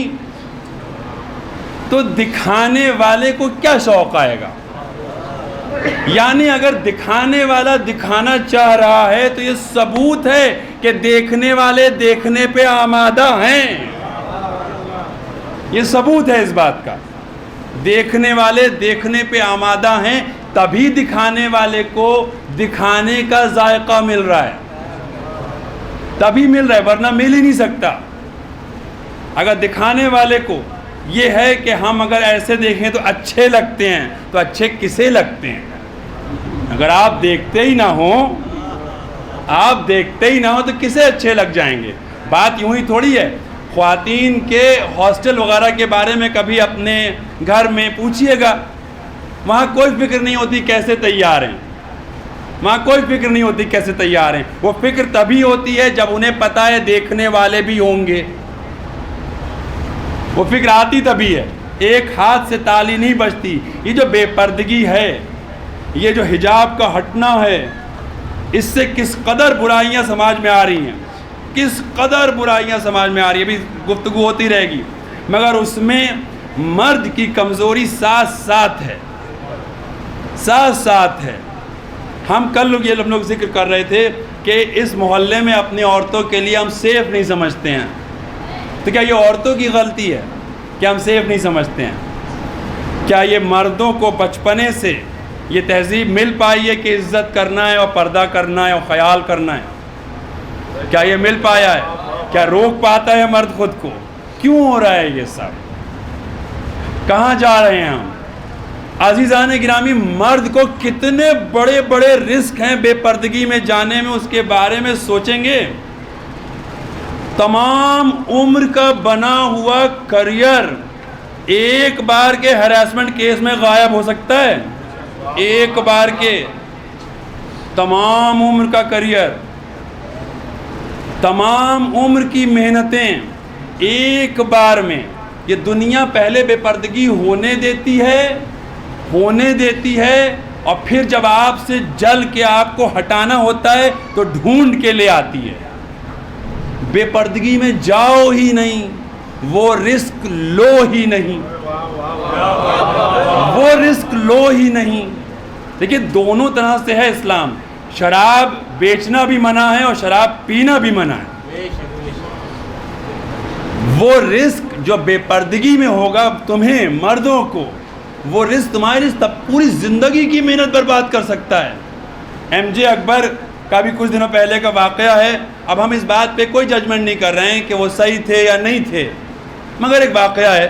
تو دکھانے والے کو کیا شوق آئے گا؟ یعنی اگر دکھانے والا دکھانا چاہ رہا ہے تو یہ ثبوت ہے کہ دیکھنے والے دیکھنے پہ آمادہ ہیں، یہ ثبوت ہے اس بات کا، دیکھنے والے دیکھنے پہ آمادہ ہیں، تبھی دکھانے والے کو دکھانے کا ذائقہ مل رہا ہے، تبھی مل رہا ہے، ورنہ مل ہی نہیں سکتا۔ اگر دکھانے والے کو یہ ہے کہ ہم اگر ایسے دیکھیں تو اچھے لگتے ہیں، تو اچھے کسے لگتے ہیں؟ اگر آپ دیکھتے ہی نہ ہوں، آپ دیکھتے ہی نہ ہوں تو کسے اچھے لگ جائیں گے؟ بات یوں ہی تھوڑی ہے۔ خواتین کے ہاسٹل وغیرہ کے بارے میں کبھی اپنے گھر میں پوچھئے گا، وہاں کوئی فکر نہیں ہوتی کیسے تیار ہیں، وہاں کوئی فکر نہیں ہوتی کیسے تیار ہیں، وہ فکر تبھی ہوتی ہے جب انہیں پتہ ہے دیکھنے والے بھی ہوں گے، وہ فکر آتی تبھی ہے، ایک ہاتھ سے تالی نہیں بجتی۔ یہ جو بے پردگی ہے، یہ جو حجاب کا ہٹنا ہے، اس سے کس قدر برائیاں سماج میں آ رہی ہیں، کس قدر برائیاں سماج میں آ رہی ہیں، ابھی گفتگو ہوتی رہے گی، مگر اس میں مرد کی کمزوری ساتھ ساتھ ہے، ساتھ ساتھ ہے۔ ہم کل یہ لوگ ذکر کر رہے تھے کہ اس محلے میں اپنی عورتوں کے لیے ہم سیف نہیں سمجھتے ہیں، تو کیا یہ عورتوں کی غلطی ہے کہ ہم سیف نہیں سمجھتے ہیں؟ کیا یہ مردوں کو بچپنے سے یہ تہذیب مل پائی ہے کہ عزت کرنا ہے اور پردہ کرنا ہے اور خیال کرنا ہے؟ کیا یہ مل پایا ہے؟ کیا روک پاتا ہے مرد خود کو؟ کیوں ہو رہا ہے یہ سب؟ کہاں جا رہے ہیں ہم؟ عزیزان گرامی، مرد کو کتنے بڑے بڑے رزق ہیں بے پردگی میں جانے میں، اس کے بارے میں سوچیں گے؟ تمام عمر کا بنا ہوا کریئر ایک بار کے ہراسمنٹ کیس میں غائب ہو سکتا ہے، ایک بار کے تمام عمر کا کریئر، تمام عمر کی محنتیں ایک بار میں۔ یہ دنیا پہلے بے پردگی ہونے دیتی ہے اور پھر جب آپ سے جل کے آپ کو ہٹانا ہوتا ہے تو ڈھونڈ کے لے آتی ہے۔ بے پردگی میں جاؤ ہی نہیں، وہ رزق لو ہی نہیں، وہ رزق لو ہی نہیں۔ دیکھیں دونوں طرح سے ہے اسلام، شراب بیچنا بھی منع ہے اور شراب پینا بھی منع ہے۔ وہ رزق جو بے پردگی میں ہوگا تمہیں مردوں کو، وہ رزق تمہاری رزق پوری زندگی کی محنت برباد کر سکتا ہے۔ ایم جے اکبر کا بھی کچھ دنوں پہلے کا واقعہ ہے۔ اب ہم اس بات پہ کوئی ججمنٹ نہیں کر رہے ہیں کہ وہ صحیح تھے یا نہیں تھے، مگر ایک واقعہ ہے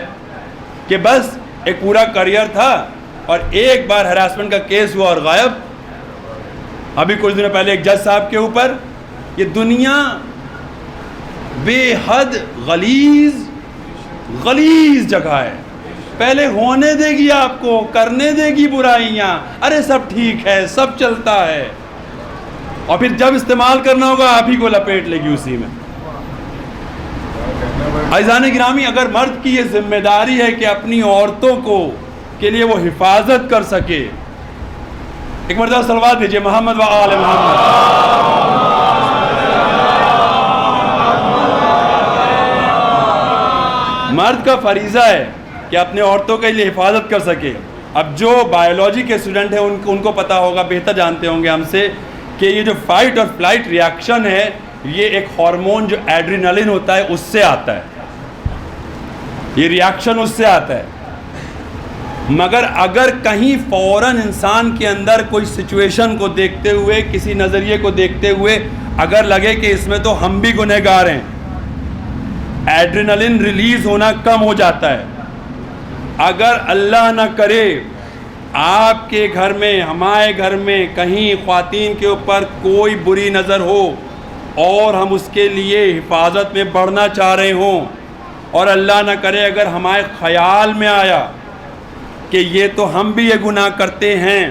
کہ بس ایک پورا کریئر تھا اور ایک بار ہراسمنٹ کا کیس ہوا اور غائب۔ ابھی کچھ دنوں پہلے ایک جج صاحب کے اوپر۔ یہ دنیا بے حد غلیظ جگہ ہے، پہلے ہونے دے گی آپ کو، کرنے دے گی برائیاں، ارے سب ٹھیک ہے، سب چلتا ہے، اور پھر جب استعمال کرنا ہوگا آپ ہی کو لپیٹ لے گی اسی میں۔ عزیزان گرامی، اگر مرد کی یہ ذمہ داری ہے کہ اپنی عورتوں کو کے لیے وہ حفاظت کر سکے، ایک مرتبہ صلوات بھیجئے محمد و آل محمد۔ مرد کا فریضہ ہے کہ اپنے عورتوں کے لیے حفاظت کر سکے۔ اب جو بایولوجی کے اسٹوڈنٹ ہیں ان کو پتا ہوگا، بہتر جانتے ہوں گے ہم سے، کہ یہ جو فائٹ اور فلائٹ ریاکشن ہے، یہ ایک ہارمون جو ایڈرینلن ہوتا ہے اس سے آتا ہے، یہ ریاکشن اس سے آتا ہے۔ مگر اگر کہیں فوراً انسان کے اندر کوئی سچویشن کو دیکھتے ہوئے، کسی نظریے کو دیکھتے ہوئے اگر لگے کہ اس میں تو ہم بھی گنہگار ہیں، ایڈرینلن ریلیز ہونا کم ہو جاتا ہے۔ اگر اللہ نہ کرے آپ کے گھر میں، ہمارے گھر میں کہیں خواتین کے اوپر کوئی بری نظر ہو اور ہم اس کے لیے حفاظت میں بڑھنا چاہ رہے ہوں، اور اللہ نہ کرے اگر ہمارے خیال میں آیا کہ یہ تو ہم بھی یہ گناہ کرتے ہیں،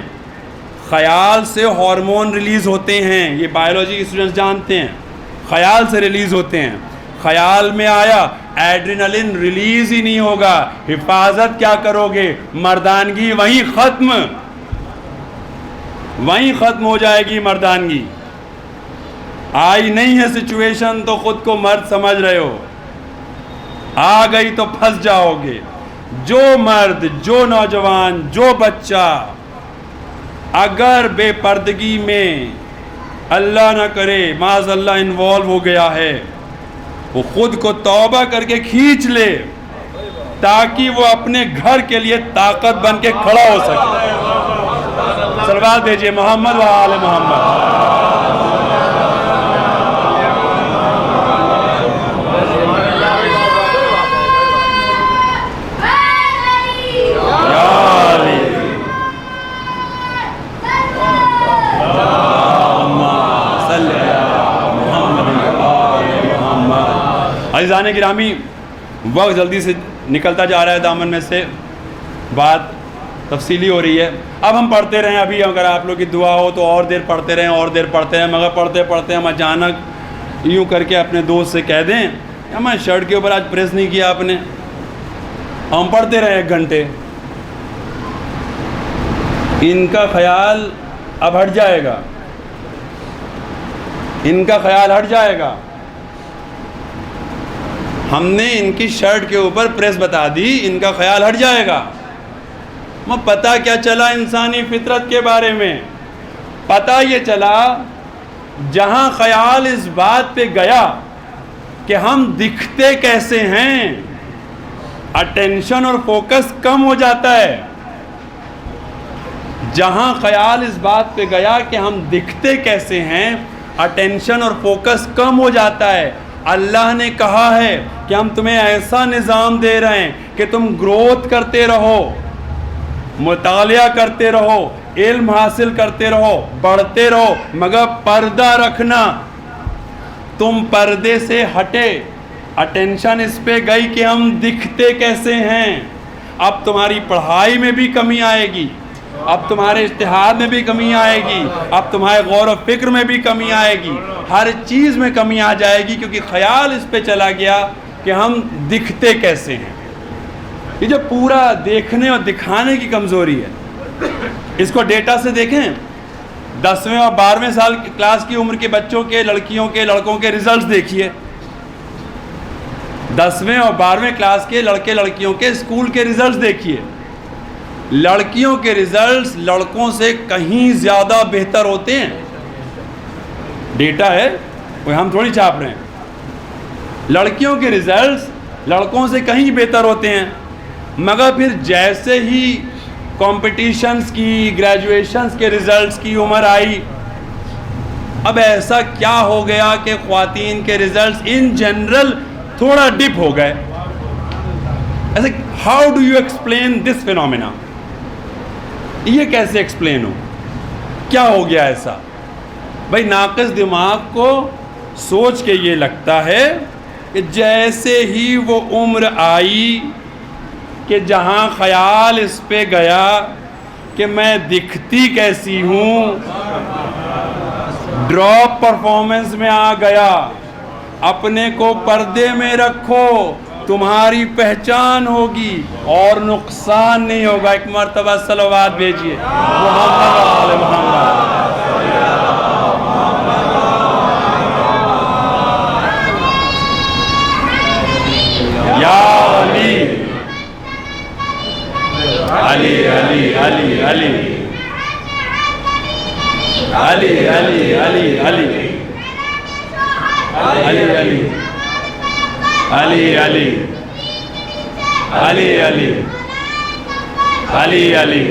خیال سے ہارمون ریلیز ہوتے ہیں، یہ بایولوجی کے اسٹوڈنٹس جانتے ہیں، خیال سے ریلیز ہوتے ہیں، خیال میں آیا ایڈرینلن ریلیز ہی نہیں ہوگا، حفاظت کیا کرو گے؟ مردانگی وہیں ختم ہو جائے گی۔ مردانگی آئی نہیں ہے سچویشن تو خود کو مرد سمجھ رہے ہو، آ گئی تو پھنس جاؤ گے۔ جو مرد، جو نوجوان، جو بچہ اگر بے پردگی میں اللہ نہ کرے معاذ اللہ انوالو ہو گیا ہے، وہ خود کو توبہ کر کے کھینچ لے تاکہ وہ اپنے گھر کے لیے طاقت بن کے کھڑا ہو سکے۔ صلوات بھیجئے محمد و آل محمد۔ عزیزان گرامی، وقت جلدی سے نکلتا جا رہا ہے دامن میں سے، بات تفصیلی ہو رہی ہے۔ اب ہم پڑھتے رہیں، ابھی اگر آپ لوگ کی دعا ہو تو اور دیر پڑھتے رہیں، مگر پڑھتے ہم اچانک یوں کر کے اپنے دوست سے کہہ دیں ہمارے شرٹ کے اوپر آج پریس نہیں کیا آپ نے، ہم پڑھتے رہیں 1 گھنٹے، ان کا خیال اب ہٹ جائے گا، ان کا خیال ہٹ جائے گا۔ ہم نے ان کی شرٹ کے اوپر پریس بتا دی، ان کا خیال ہٹ جائے گا۔ وہ پتہ کیا چلا انسانی فطرت کے بارے میں؟ پتہ یہ چلا جہاں خیال اس بات پہ گیا کہ ہم دکھتے کیسے ہیں، اٹینشن اور فوکس کم ہو جاتا ہے۔ جہاں خیال اس بات پہ گیا کہ ہم دکھتے کیسے ہیں، اٹینشن اور فوکس کم ہو جاتا ہے۔ اللہ نے کہا ہے کہ ہم تمہیں ایسا نظام دے رہے ہیں کہ تم گروتھ کرتے رہو، مطالعہ کرتے رہو، علم حاصل کرتے رہو، بڑھتے رہو، مگر پردہ رکھنا۔ تم پردے سے ہٹے، اٹینشن اس پہ گئی کہ ہم دکھتے کیسے ہیں۔ اب تمہاری پڑھائی میں بھی کمی آئے گی، اب تمہارے اجتہاد میں بھی کمی آئے گی، اب تمہارے غور و فکر میں بھی کمی آئے گی، ہر چیز میں کمی آ جائے گی، کیونکہ خیال اس پہ چلا گیا کہ ہم دکھتے کیسے ہیں۔ یہ جو پورا دیکھنے اور دکھانے کی کمزوری ہے، اس کو ڈیٹا سے دیکھیں۔ 10ویں اور 12ویں سال کی کلاس کی عمر کے بچوں کے، لڑکیوں کے، لڑکوں کے ریزلٹس دیکھیے۔ 10ویں اور 12ویں کلاس کے لڑکے لڑکیوں کے اسکول کے ریزلٹس دیکھیے۔ لڑکیوں کے ریزلٹس لڑکوں سے کہیں زیادہ بہتر ہوتے ہیں، ڈیٹا ہے، کوئی ہم تھوڑی چھاپ رہے ہیں۔ لڑکیوں کے ریزلٹس لڑکوں سے کہیں بہتر ہوتے ہیں، مگر پھر جیسے ہی کمپٹیشنز کی، گریجویشنز کے رزلٹس کی عمر آئی، اب ایسا کیا ہو گیا کہ خواتین کے رزلٹس ان جنرل تھوڑا ڈپ ہو گئے. ایسے how do you explain this phenomena? یہ کیسے ایکسپلین ہو؟ کیا ہو گیا ایسا؟ بھائی ناقص دماغ کو سوچ کے یہ لگتا ہے کہ جیسے ہی وہ عمر آئی کہ جہاں خیال اس پہ گیا کہ میں دکھتی کیسی ہوں، ڈراپ پرفارمنس میں آ گیا، اپنے کو پردے میں رکھو، تمہاری پہچان ہوگی اور نقصان نہیں ہوگا. ایک مرتبہ صلوات بھیجیے محمد آل محمد. یا علی علی علی علی علی علی علی علی علی علی علی علی علی علی علی علی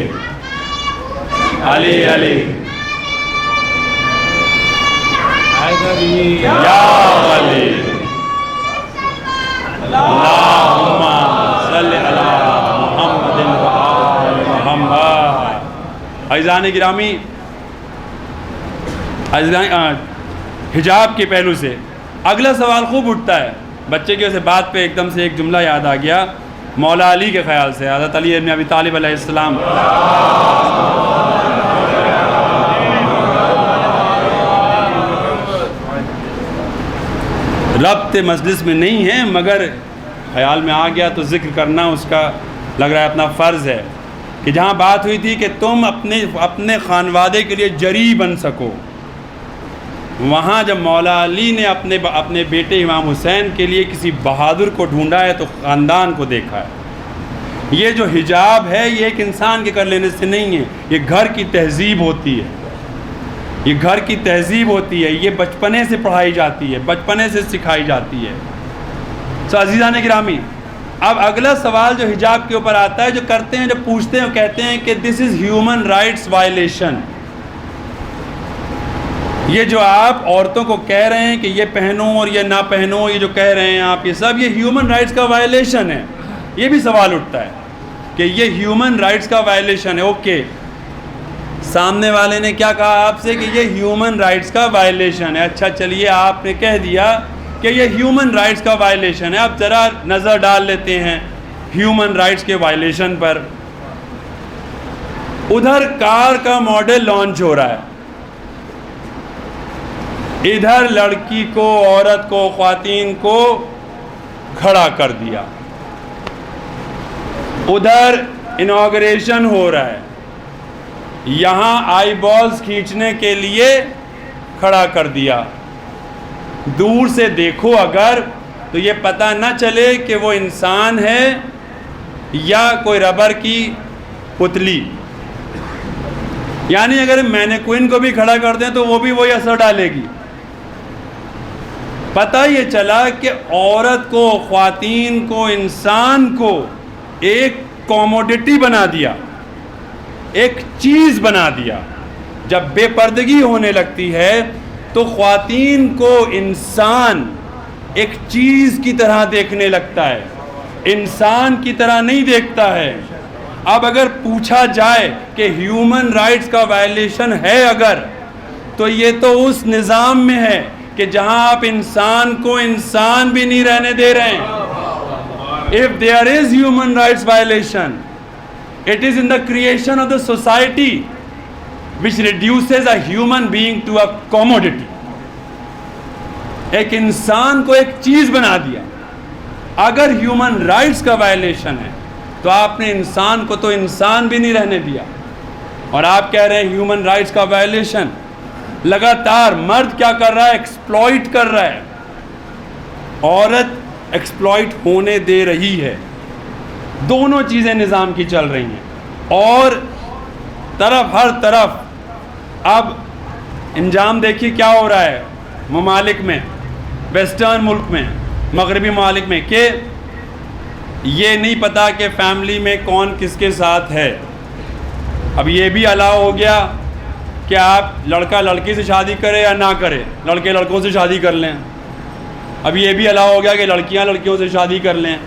علی علی علی یا علی اللہم صلی علی محمد و آل محمد. عزیزان گرامی، حجاب کے پہلو سے اگلا سوال خوب اٹھتا ہے. بچے کی اسے بات پہ ایک دم سے ایک جملہ یاد آ گیا مولا علی کے خیال سے، حضرت علی ابن ابی طالب علیہ السلام. ربط مجلس میں نہیں ہے مگر خیال میں آ گیا تو ذکر کرنا اس کا لگ رہا ہے اپنا فرض ہے، کہ جہاں بات ہوئی تھی کہ تم اپنے خانوادے کے لیے جری بن سکو، وہاں جب مولا علی نے اپنے بیٹے امام حسین کے لیے کسی بہادر کو ڈھونڈا ہے تو خاندان کو دیکھا ہے. یہ جو حجاب ہے یہ ایک انسان کے کر لینے سے نہیں ہے، یہ گھر کی تہذیب ہوتی ہے، یہ گھر کی تہذیب ہوتی ہے، یہ بچپنے سے پڑھائی جاتی ہے، بچپنے سے سکھائی جاتی ہے. عزیزان گرامی، اب اگلا سوال جو حجاب کے اوپر آتا ہے، جو کرتے ہیں، جو پوچھتے ہیں، کہتے ہیں کہ دس از ہیومن رائٹس وائلیشن. یہ جو آپ عورتوں کو کہہ رہے ہیں کہ یہ پہنو اور یہ نہ پہنو، یہ جو کہہ رہے ہیں آپ، یہ سب یہ ہیومن رائٹس کا وائلیشن ہے. یہ بھی سوال اٹھتا ہے کہ یہ ہیومن رائٹس کا وائلیشن ہے. اوکے، سامنے والے نے کیا کہا آپ سے کہ یہ ہیومن رائٹس کا وائلیشن ہے. اچھا چلیے، آپ نے کہہ دیا کہ یہ ہیومن رائٹس کا وائلیشن ہے. اب ذرا نظر ڈال لیتے ہیں ہیومن رائٹس کے وائلیشن پر. ادھر کار کا ماڈل لانچ ہو رہا ہے، ادھر لڑکی کو، عورت کو، خواتین کو کھڑا کر دیا، ادھر انوگریشن ہو رہا ہے، یہاں آئی بالز کھینچنے کے لیے کھڑا کر دیا. دور سے دیکھو اگر تو یہ پتہ نہ چلے کہ وہ انسان ہے یا کوئی ربر کی پتلی. یعنی اگر مینیکوئن کو بھی کھڑا کر دیں تو وہ بھی وہی اثر ڈالے گی. پتہ یہ چلا کہ عورت کو، خواتین کو، انسان کو ایک کوموڈٹی بنا دیا، ایک چیز بنا دیا. جب بے پردگی ہونے لگتی ہے تو خواتین کو انسان ایک چیز کی طرح دیکھنے لگتا ہے، انسان کی طرح نہیں دیکھتا ہے. اب اگر پوچھا جائے کہ ہیومن رائٹس کا وائلیشن ہے اگر، تو یہ تو اس نظام میں ہے کہ جہاں آپ انسان کو انسان بھی نہیں رہنے دے رہے ہیں. If there is human rights violation, it is in the creation of the society which reduces a human being to a commodity. ایک انسان کو ایک چیز بنا دیا. اگر ہیومن رائٹس کا وائلیشن ہے تو آپ نے انسان کو تو انسان بھی نہیں رہنے دیا. اور آپ کہہ رہے ہیں ہیومن رائٹس کا وائلیشن. لگاتار مرد کیا کر رہا ہے؟ ایکسپلائٹ کر رہا ہے. عورت ایکسپلائٹ ہونے دے رہی ہے. دونوں چیزیں نظام کی چل رہی ہیں اور ہر طرف اب انجام دیکھیے کیا ہو رہا ہے ممالک میں، ویسٹرن ملک میں، مغربی ممالک میں، کہ یہ نہیں پتا کہ فیملی میں کون کس کے ساتھ ہے. اب یہ بھی الاؤ ہو گیا کہ آپ لڑکا لڑکی سے شادی کرے یا نہ کرے, لڑکے لڑکوں سے شادی کر لیں. اب یہ بھی الاؤ ہو گیا کہ لڑکیاں لڑکیوں سے شادی کر لیں.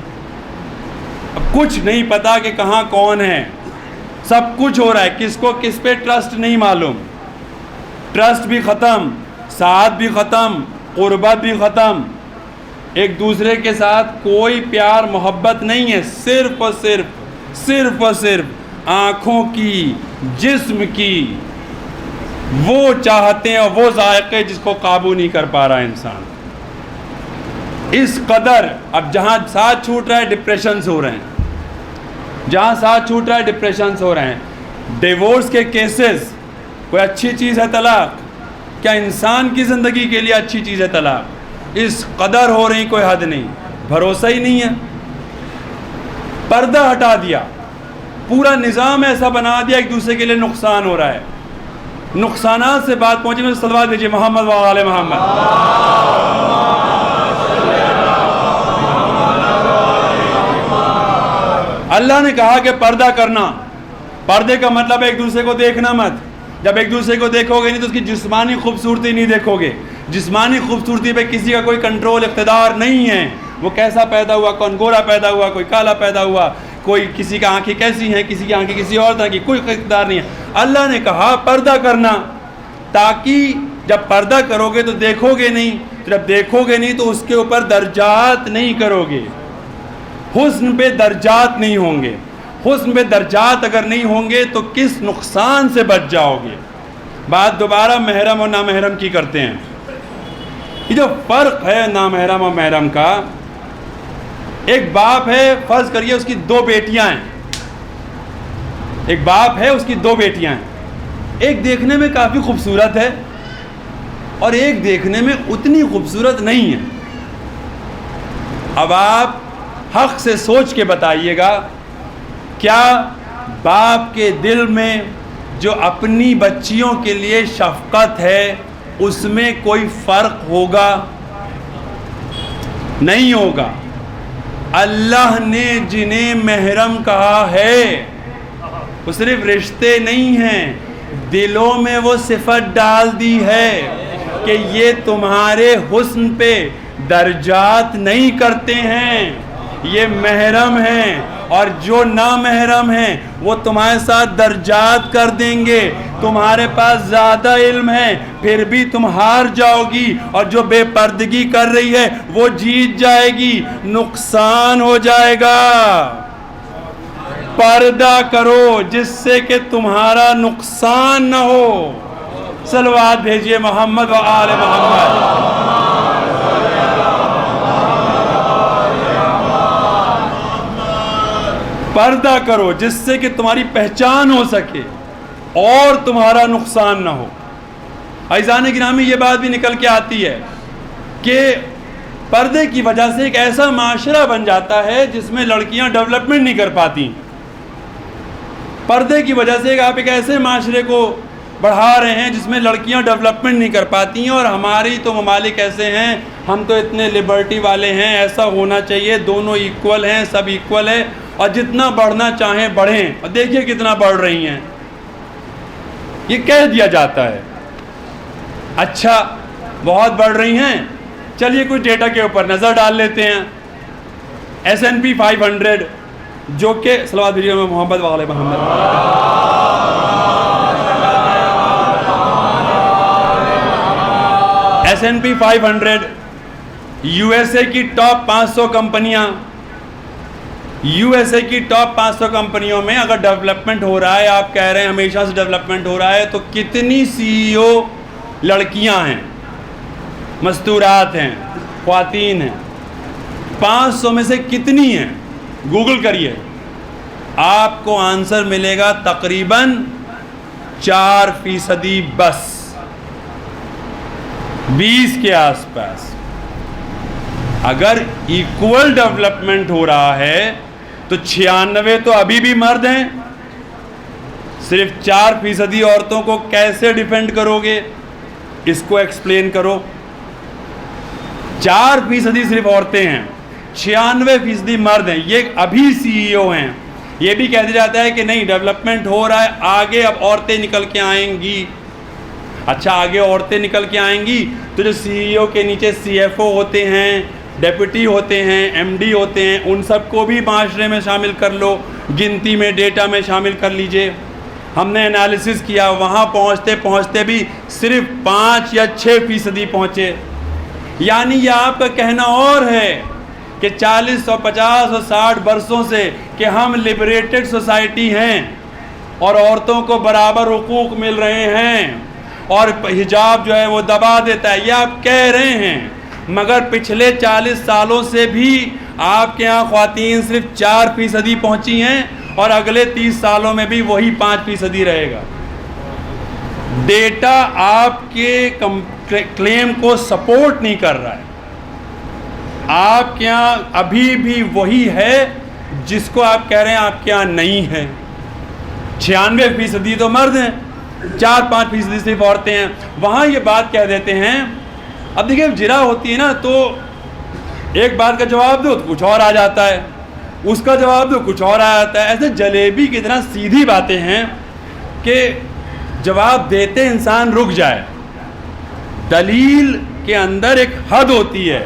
اب کچھ نہیں پتا کہ کہاں کون ہے, سب کچھ ہو رہا ہے, کس کو کس پہ ٹرسٹ نہیں معلوم. ٹرسٹ بھی ختم, ساتھ بھی ختم, قربت بھی ختم, ایک دوسرے کے ساتھ کوئی پیار محبت نہیں ہے, صرف اور صرف آنکھوں کی, جسم کی وہ چاہتے ہیں اور وہ ذائقے جس کو قابو نہیں کر پا رہا انسان. اس قدر اب جہاں ساتھ چھوٹ رہا ہے ڈپریشنز ہو رہے ہیں, جہاں ساتھ چھوٹ رہا ہے ڈپریشنز ہو رہے ہیں. ڈیورس کے کیسز, کوئی اچھی چیز ہے طلاق؟ کیا انسان کی زندگی کے لیے اچھی چیز ہے طلاق؟ اس قدر ہو رہی کوئی حد نہیں, بھروسہ ہی نہیں ہے. پردہ ہٹا دیا, پورا نظام ایسا بنا دیا ایک دوسرے کے لیے نقصان ہو رہا ہے. نقصانات سے بات پہنچی, میں صلوات بھیجیے محمد و آل محمد. اللہ نے کہا کہ پردہ کرنا, پردے کا مطلب ایک دوسرے کو دیکھنا مت. جب ایک دوسرے کو دیکھو گے نہیں تو اس کی جسمانی خوبصورتی نہیں دیکھو گے. جسمانی خوبصورتی پہ کسی کا کوئی کنٹرول اقتدار نہیں ہے. وہ کیسا پیدا ہوا, کون گورا پیدا ہوا, کوئی کالا پیدا ہوا, کوئی کسی کا آنکھیں کیسی ہیں, کسی کی آنکھیں کسی اور طرح کی, کوئی اقتدار نہیں ہے. اللہ نے کہا پردہ کرنا, تاکہ جب پردہ کرو گے تو دیکھو گے نہیں, جب دیکھو گے نہیں تو اس کے اوپر درجات نہیں کرو گے, حسن پہ درجات نہیں ہوں گے. حسن پہ درجات اگر نہیں ہوں گے تو کس نقصان سے بچ جاؤ گے. بات دوبارہ محرم اور نامحرم کی کرتے ہیں. یہ جو فرق ہے نامحرم اور محرم کا, ایک باپ ہے, فرض کریے اس کی 2 بیٹیاں ہیں. ایک باپ ہے, اس کی 2 بیٹیاں ہیں. ایک دیکھنے میں کافی خوبصورت ہے اور ایک دیکھنے میں اتنی خوبصورت نہیں ہے. اب آپ حق سے سوچ کے بتائیے گا, کیا باپ کے دل میں جو اپنی بچیوں کے لیے شفقت ہے اس میں کوئی فرق ہوگا؟ نہیں ہوگا. اللہ نے جنہیں محرم کہا ہے وہ صرف رشتے نہیں ہیں, دلوں میں وہ صفت ڈال دی ہے کہ یہ تمہارے حسن پہ درجات نہیں کرتے ہیں, یہ محرم ہیں. اور جو نامحرم ہیں وہ تمہارے ساتھ درجات کر دیں گے. تمہارے پاس زیادہ علم ہے پھر بھی تم ہار جاؤ گی, اور جو بے پردگی کر رہی ہے وہ جیت جائے گی, نقصان ہو جائے گا. پردہ کرو جس سے کہ تمہارا نقصان نہ ہو. صلوات بھیجیے محمد و آل محمد. پردہ کرو جس سے کہ تمہاری پہچان ہو سکے اور تمہارا نقصان نہ ہو. عزیزان گرامی, یہ بات بھی نکل کے آتی ہے کہ پردے کی وجہ سے ایک ایسا معاشرہ بن جاتا ہے جس میں لڑکیاں ڈیولپمنٹ نہیں کر پاتی. پردے کی وجہ سے آپ ایک ایسے معاشرے کو بڑھا رہے ہیں جس میں لڑکیاں ڈیولپمنٹ نہیں کر پاتی ہیں. اور ہماری تو ممالک ایسے ہیں, ہم تو اتنے لبرٹی والے ہیں, ایسا ہونا چاہیے, دونوں ایکول ہیں, سب ایکول ہے, اور جتنا بڑھنا چاہیں بڑھیں. اور دیکھیے کتنا بڑھ رہی ہیں, یہ کہہ دیا جاتا ہے. اچھا بہت بڑھ رہی ہیں, چلیے کچھ ڈیٹا کے اوپر نظر ڈال لیتے ہیں. S&P 500 جو کہ صلوات بھیجیے محمد و آل محمد. S&P 500 USA کی ٹاپ 500 کمپنیاں, USA کی ٹاپ 500 کمپنیوں میں اگر ڈیولپمنٹ ہو رہا ہے, آپ کہہ رہے ہیں ہمیشہ سے ڈیولپمنٹ ہو رہا ہے, تو کتنی CEO لڑکیاں ہیں, مستورات ہیں, خواتین ہیں؟ 500 میں سے کتنی ہیں؟ گوگل کریے, آپ کو آنسر ملے گا تقریباً 4% بس, 20 کے آس پاس. اگر ایکول ڈیولپمنٹ ہو رہا ہے تو 96 تو ابھی بھی مرد ہیں. صرف 4% عورتوں کو کیسے ڈیفینڈ کرو گے؟ اس کو ایکسپلین کرو. 4% صرف عورتیں ہیں, 96% مرد ہیں. یہ ابھی CEO ہیں. یہ بھی کہہ دیا جاتا ہے کہ نہیں ڈیولپمنٹ ہو رہا ہے, آگے اب عورتیں نکل کے آئیں گی. اچھا آگے عورتیں نکل کے آئیں گی تو جو CEO کے نیچے CFO ہوتے ہیں, ڈیپوٹی ہوتے ہیں, MD ہوتے ہیں, ان سب کو بھی معاشرے میں شامل کر لو, گنتی میں ڈیٹا میں شامل کر لیجئے. ہم نے انالیسس کیا, وہاں پہنچتے پہنچتے بھی صرف 5 یا 6% پہنچے. یعنی یہ آپ کا کہنا اور ہے کہ 40 اور 50 اور 60 برسوں سے کہ ہم لبریٹڈ سوسائٹی ہیں اور عورتوں کو برابر حقوق مل رہے ہیں اور حجاب جو ہے وہ دبا دیتا ہے, یہ آپ کہہ رہے ہیں. مگر پچھلے 40 سالوں سے بھی آپ کے یہاں خواتین صرف 4% پہنچی ہیں اور اگلے 30 سالوں میں بھی وہی 5% رہے گا. ڈیٹا آپ کے کلیم کو سپورٹ نہیں کر رہا ہے. آپ کے یہاں ابھی بھی وہی ہے جس کو آپ کہہ رہے ہیں آپ کے یہاں نہیں ہے. 96% تو مرد ہیں, 4-5% صرف عورتیں ہیں. وہاں یہ بات کہہ دیتے ہیں. اب دیکھیں جرا ہوتی ہے نا تو ایک بات کا جواب دو تو کچھ اور آ جاتا ہے, اس کا جواب دو کچھ اور آ جاتا ہے. ایسے جلیبی کی طرح سیدھی باتیں ہیں کہ جواب دیتے انسان رک جائے. دلیل کے اندر ایک حد ہوتی ہے,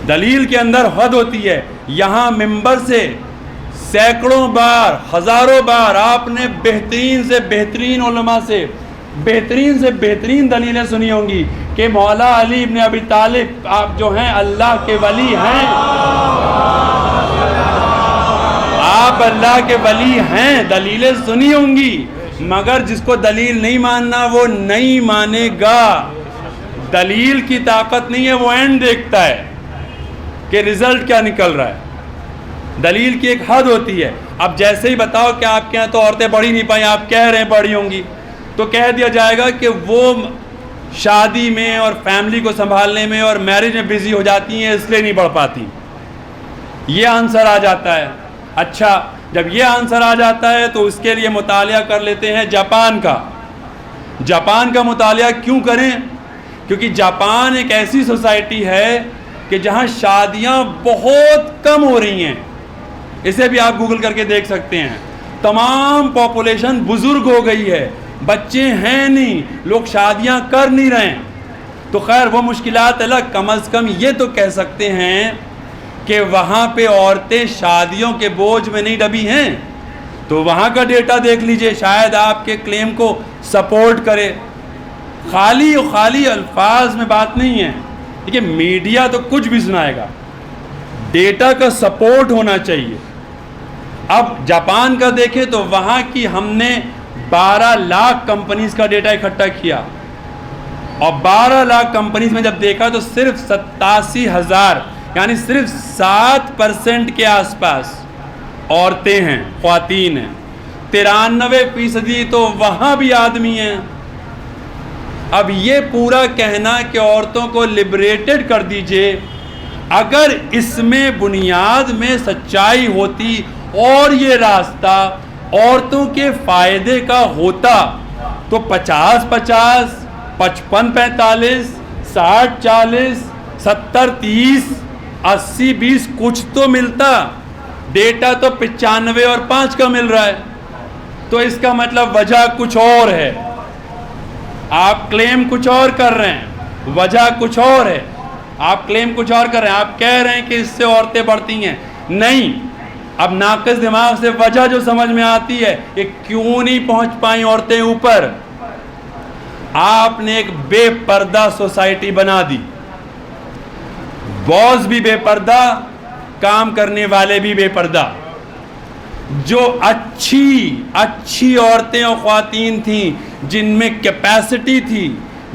دلیل کے اندر حد ہوتی ہے. یہاں ممبر سے سینکڑوں بار, ہزاروں بار آپ نے بہترین سے بہترین علماء سے بہترین دلیلیں سنی ہوں گی کہ مولا علی ابن ابی طالب آپ جو ہیں اللہ کے ولی ہیں, آپ اللہ کے ولی ہیں, دلیلیں سنی ہوں گی. مگر جس کو دلیل نہیں ماننا وہ نہیں مانے گا. دلیل کی طاقت نہیں ہے, وہ اینڈ دیکھتا ہے کہ رزلٹ کیا نکل رہا ہے. دلیل کی ایک حد ہوتی ہے. اب جیسے ہی بتاؤ کہ آپ کے یہاں تو عورتیں پڑھی نہیں پائیں, آپ کہہ رہے ہیں پڑھی ہوں گی, تو کہہ دیا جائے گا کہ وہ شادی میں اور فیملی کو سنبھالنے میں اور میرج میں بزی ہو جاتی ہیں اس لیے نہیں پڑھ پاتی. یہ آنسر آ جاتا ہے. اچھا جب یہ آنسر آ جاتا ہے تو اس کے لیے مطالعہ کر لیتے ہیں جاپان کا. جاپان کا مطالعہ کیوں کریں؟ کیونکہ جاپان ایک ایسی سوسائٹی ہے کہ جہاں شادیاں بہت کم ہو رہی ہیں. اسے بھی آپ گوگل کر کے دیکھ سکتے ہیں. تمام پاپولیشن بزرگ ہو گئی ہے, بچے ہیں نہیں, لوگ شادیاں کر نہیں رہے ہیں. تو خیر وہ مشکلات الگ, کم از کم یہ تو کہہ سکتے ہیں کہ وہاں پہ عورتیں شادیوں کے بوجھ میں نہیں دبی ہیں. تو وہاں کا ڈیٹا دیکھ لیجئے, شاید آپ کے کلیم کو سپورٹ کرے. خالی الفاظ میں بات نہیں ہے. دیکھیے میڈیا تو کچھ بھی سنائے گا, ڈیٹا کا سپورٹ ہونا چاہیے. اب جاپان کا دیکھیں تو وہاں کی ہم نے 12 لاکھ کمپنیز کا ڈیٹا اکٹھا کیا اور 12 لاکھ کمپنیز میں جب دیکھا تو صرف 87,000 یعنی صرف 7% کے آس پاس عورتیں ہیں, خواتین ہیں. 93% تو وہاں بھی آدمی ہیں. اب یہ پورا کہنا کہ عورتوں کو لبریٹڈ کر دیجئے, اگر اس میں بنیاد میں سچائی ہوتی اور یہ راستہ عورتوں کے فائدے کا ہوتا تو 50-50, 55-45, 60-40, 70-30, 80-20 کچھ تو ملتا. ڈیٹا تو 95 اور 5 کا مل رہا ہے. تو اس کا مطلب وجہ کچھ اور ہے. آپ کلیم کچھ اور کر رہے ہیں, وجہ کچھ اور ہے. آپ کلیم کچھ اور کر رہے ہیں, آپ کہہ رہے ہیں کہ اس سے عورتیں بڑھتی ہیں. نہیں, اب ناقص دماغ سے وجہ جو سمجھ میں آتی ہے کہ کیوں نہیں پہنچ پائیں عورتیں اوپر. آپ نے ایک بے پردہ سوسائٹی بنا دی. باس بھی بے پردہ, کام کرنے والے بھی بے پردہ. جو اچھی عورتیں اور خواتین تھیں, جن میں کیپیسٹی تھی,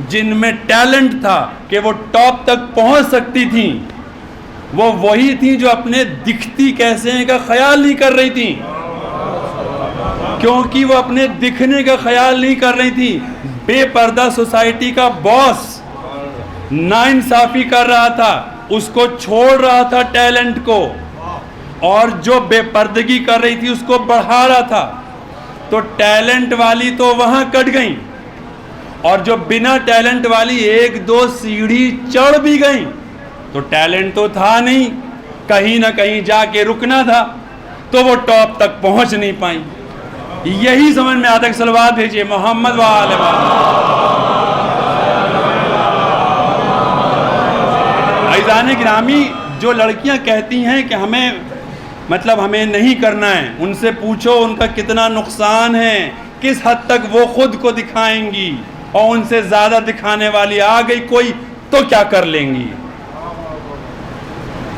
جن میں ٹیلنٹ تھا کہ وہ ٹاپ تک پہنچ سکتی تھیں, وہ وہی تھیں جو اپنے دکھتی کیسے ہیں کا خیال نہیں کر رہی تھیں. کیونکہ وہ اپنے دکھنے کا خیال نہیں کر رہی تھیں. بے پردہ سوسائٹی کا باس ناانصافی کر رہا تھا, اس کو چھوڑ رہا تھا ٹیلنٹ کو, اور جو بے پردگی کر رہی تھی اس کو بڑھا رہا تھا. تو ٹیلنٹ والی تو وہاں کٹ گئیں, اور جو بنا ٹیلنٹ والی 1-2 سیڑھی چڑھ بھی گئیں. تو ٹیلنٹ تو تھا نہیں, کہیں نہ کہیں جا کے رکنا تھا تو وہ ٹاپ تک پہنچ نہیں پائیں. یہی سمجھ میں آتا ہے کہ صلوات بھیجیے محمد و آل محمد. عزیزان گرامی، جو لڑکیاں کہتی ہیں کہ ہمیں نہیں کرنا ہے، ان سے پوچھو ان کا کتنا نقصان ہے، کس حد تک وہ خود کو دکھائیں گی، اور ان سے زیادہ دکھانے والی آ گئی کوئی تو کیا کر لیں گی.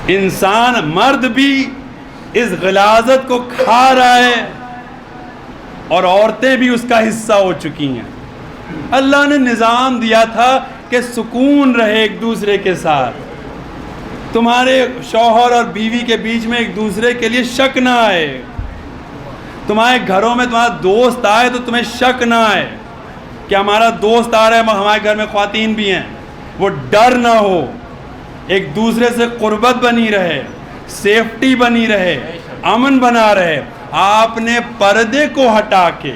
انسان مرد بھی اس غلاظت کو کھا رہا ہے اور عورتیں بھی اس کا حصہ ہو چکی ہیں. اللہ نے نظام دیا تھا کہ سکون رہے ایک دوسرے کے ساتھ، تمہارے شوہر اور بیوی کے بیچ میں ایک دوسرے کے لیے شک نہ آئے، تمہارے گھروں میں تمہارا دوست آئے تو تمہیں شک نہ آئے کہ ہمارا دوست آ رہا ہے، ہمارے گھر میں خواتین بھی ہیں، وہ ڈر نہ ہو، ایک دوسرے سے قربت بنی رہے، سیفٹی بنی رہے، امن بنا رہے. آپ نے پردے کو ہٹا کے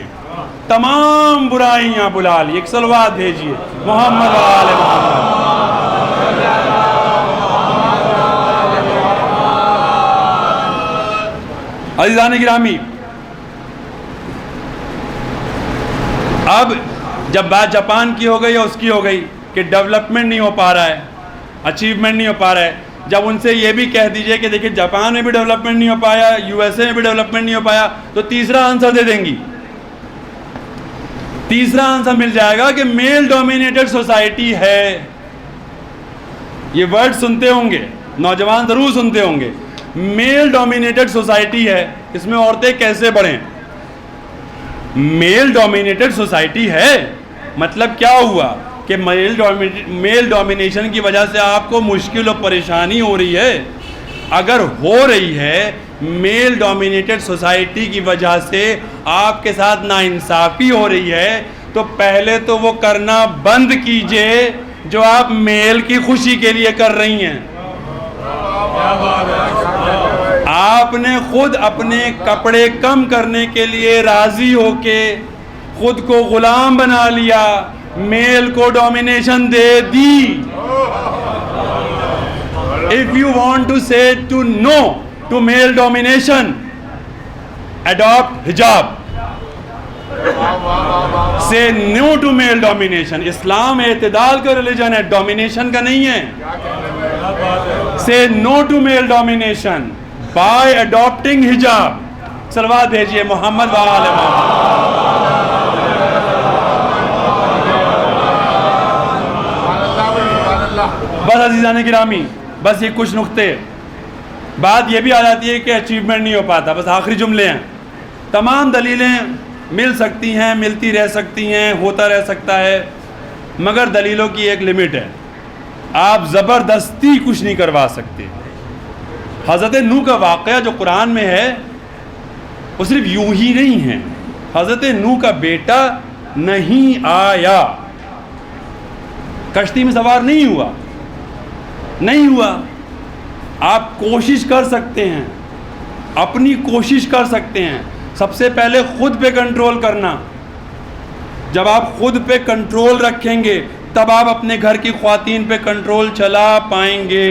تمام برائیاں بلا لی. ایک صلوات بھیجیے محمد و آل محمد. عزیزان گرامی، اب جب بات جاپان کی ہو گئی اور اس کی ہو گئی کہ ڈیولپمنٹ نہیں ہو پا رہا ہے، اچیومنٹ نہیں ہو پا رہا ہے، جب ان سے یہ بھی کہہ دیجئے کہ دیکھیں جاپان میں بھی ڈیولپمنٹ نہیں ہو پایا، یو ایس اے میں بھی ڈیولپمنٹ نہیں ہو پایا، تو تیسرا آنسر دے دیں گی. تیسرا آنسر مل جائے گا کہ میل ڈومینیٹڈ سوسائٹی ہے. یہ ورڈ سنتے ہوں گے، نوجوان ضرور سنتے ہوں گے. میل ڈومینیٹڈ سوسائٹی ہے، اس میں عورتیں کیسے بڑھیں؟ میل ڈومینیٹڈ سوسائٹی ہے مطلب کیا ہوا کہ میل ڈومینیشن کی وجہ سے آپ کو مشکل و پریشانی ہو رہی ہے. اگر ہو رہی ہے میل ڈومینیٹڈ سوسائٹی کی وجہ سے آپ کے ساتھ ناانصافی ہو رہی ہے، تو پہلے تو وہ کرنا بند کیجئے جو آپ میل کی خوشی کے لیے کر رہی ہیں. آپ نے خود اپنے کپڑے کم کرنے کے لیے راضی ہو کے خود کو غلام بنا لیا، میل کو domination they the. If you want to say to no to male domination, adopt hijab. Say no to male domination. اسلام اعتدال کا ریلیجن ہے، ڈومینیشن کا نہیں ہے. Say no to male domination by adopting hijab. صلوات بھیجیے محمد و آل محمد. بس عزیزان گرامی، بس یہ کچھ نقطے. بات یہ بھی آ جاتی ہے کہ اچیومنٹ نہیں ہو پاتا. بس آخری جملے ہیں. تمام دلیلیں مل سکتی ہیں، ملتی رہ سکتی ہیں، ہوتا رہ سکتا ہے، مگر دلیلوں کی ایک لمٹ ہے. آپ زبردستی کچھ نہیں کروا سکتے. حضرت نوح کا واقعہ جو قرآن میں ہے وہ صرف یوں ہی نہیں ہے. حضرت نوح کا بیٹا نہیں آیا، کشتی میں سوار نہیں ہوا. آپ کوشش کر سکتے ہیں، اپنی کوشش کر سکتے ہیں. سب سے پہلے خود پہ کنٹرول کرنا. جب آپ خود پہ کنٹرول رکھیں گے تب آپ اپنے گھر کی خواتین پہ کنٹرول چلا پائیں گے،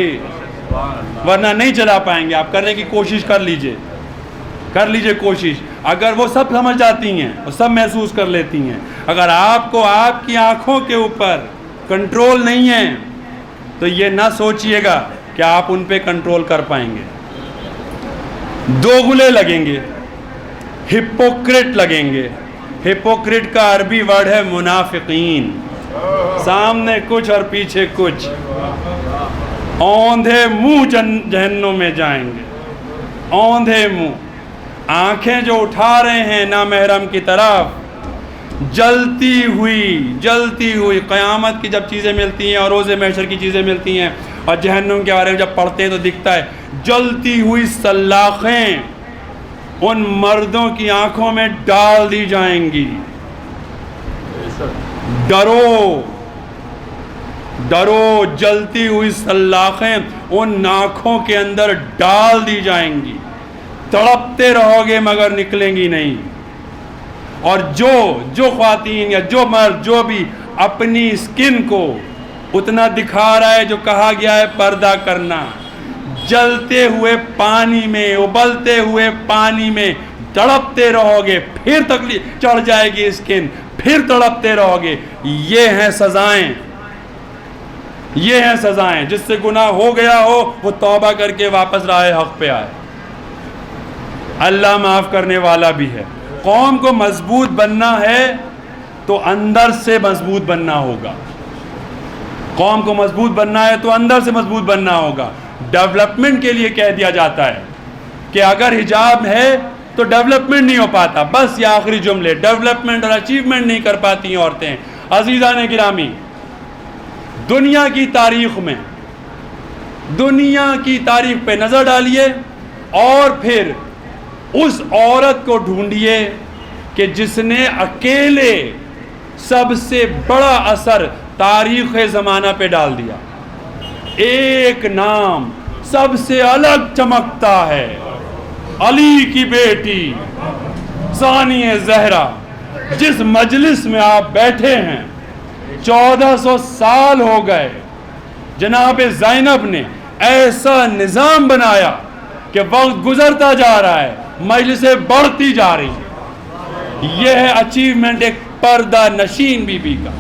ورنہ نہیں چلا پائیں گے. آپ کرنے کی کوشش کر لیجئے کوشش. اگر وہ سب سمجھ جاتی ہیں، وہ سب محسوس کر لیتی ہیں، اگر آپ کو آپ کی آنکھوں کے اوپر کنٹرول نہیں ہے تو یہ نہ سوچئے گا کہ آپ ان پہ کنٹرول کر پائیں گے. دوغلے لگیں گے، ہپوکریٹ لگیں گے. ہپوکریٹ کا عربی ورڈ ہے منافقین. سامنے کچھ اور پیچھے کچھ، اوندھے منہ جہنم میں جائیں گے. اوندھے منہ، آنکھیں جو اٹھا رہے ہیں نامحرم کی طرف، جلتی ہوئی قیامت کی جب چیزیں ملتی ہیں اور روز محشر کی چیزیں ملتی ہیں اور جہنم کے بارے میں جب پڑھتے ہیں تو دکھتا ہے جلتی ہوئی سلاخیں ان مردوں کی آنکھوں میں ڈال دی جائیں گی. ڈرو، جلتی ہوئی سلاخیں ان آنکھوں کے اندر ڈال دی جائیں گی. تڑپتے رہو گے مگر نکلیں گی نہیں. اور جو خواتین یا جو مرد جو بھی اپنی سکن کو اتنا دکھا رہا ہے جو کہا گیا ہے پردہ کرنا، جلتے ہوئے پانی میں، ابلتے ہوئے پانی میں تڑپتے رہو گے، پھر تکلیف چڑھ جائے گی اسکن، پھر تڑپتے رہو گے۔ یہ ہیں سزائیں، یہ ہیں سزائیں۔ جس سے گناہ ہو گیا ہو وہ توبہ کر کے واپس راہ حق پہ آئے، اللہ معاف کرنے والا بھی ہے۔ قوم کو مضبوط بننا ہے تو اندر سے مضبوط بننا ہوگا، قوم کو مضبوط بننا ہے تو اندر سے مضبوط بننا ہوگا۔ ڈیولپمنٹ کے لیے کہہ دیا جاتا ہے کہ اگر حجاب ہے تو ڈیولپمنٹ نہیں ہو پاتا، بس یہ آخری جملے، ڈیولپمنٹ اور اچیومنٹ نہیں کر پاتی ہیں عورتیں۔ عزیزان گرامی، دنیا کی تاریخ میں، دنیا کی تاریخ پہ نظر ڈالیے اور پھر اس عورت کو ڈھونڈیے کہ جس نے اکیلے سب سے بڑا اثر تاریخ زمانہ پہ ڈال دیا۔ ایک نام سب سے الگ چمکتا ہے، علی کی بیٹی ثانیہ زہرا۔ جس مجلس میں آپ بیٹھے ہیں 1400 سال ہو گئے، جناب زینب نے ایسا نظام بنایا کہ وقت گزرتا جا رہا ہے، مجلسیں بڑھتی جا رہی ہیں۔ یہ ہے اچیومنٹ ایک پردہ نشین بی بی کا۔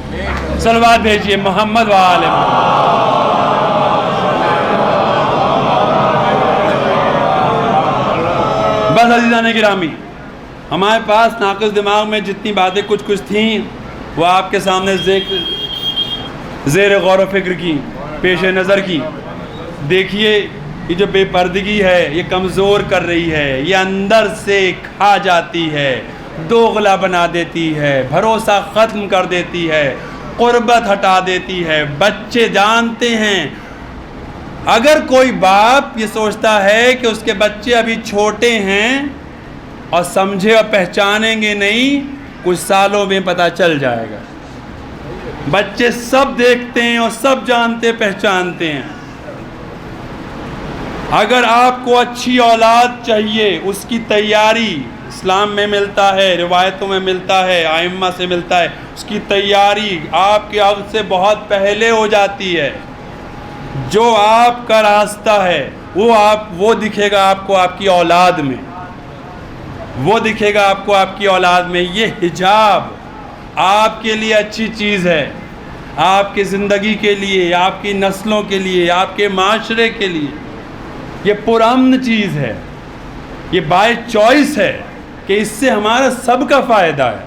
صلوات بھیجیے محمد و آل محمد۔ بس عزیزان گرامی، ہمارے پاس ناقص دماغ میں جتنی باتیں کچھ تھیں وہ آپ کے سامنے زیر غور و فکر کی، پیش نظر کی۔ دیکھیے یہ جو بے پردگی ہے یہ کمزور کر رہی ہے، یہ اندر سے کھا جاتی ہے، دوغلا بنا دیتی ہے، بھروسہ ختم کر دیتی ہے، قربت ہٹا دیتی ہے۔ بچے جانتے ہیں، اگر کوئی باپ یہ سوچتا ہے کہ اس کے بچے ابھی چھوٹے ہیں اور سمجھے اور پہچانیں گے نہیں، کچھ سالوں میں پتہ چل جائے گا۔ بچے سب دیکھتے ہیں اور سب جانتے پہچانتے ہیں۔ اگر آپ کو اچھی اولاد چاہیے، اس کی تیاری اسلام میں ملتا ہے، روایتوں میں ملتا ہے، ائمہ سے ملتا ہے، اس کی تیاری آپ کے عقل سے بہت پہلے ہو جاتی ہے۔ جو آپ کا راستہ ہے وہ دکھے گا آپ کو آپ کی اولاد میں، وہ دکھے گا آپ کو آپ کی اولاد میں۔ یہ حجاب آپ کے لیے اچھی چیز ہے، آپ کی زندگی کے لیے، آپ کی نسلوں کے لیے، آپ کے معاشرے کے لیے یہ پرامن چیز ہے، یہ بائی چوائس ہے کہ اس سے ہمارا سب کا فائدہ ہے،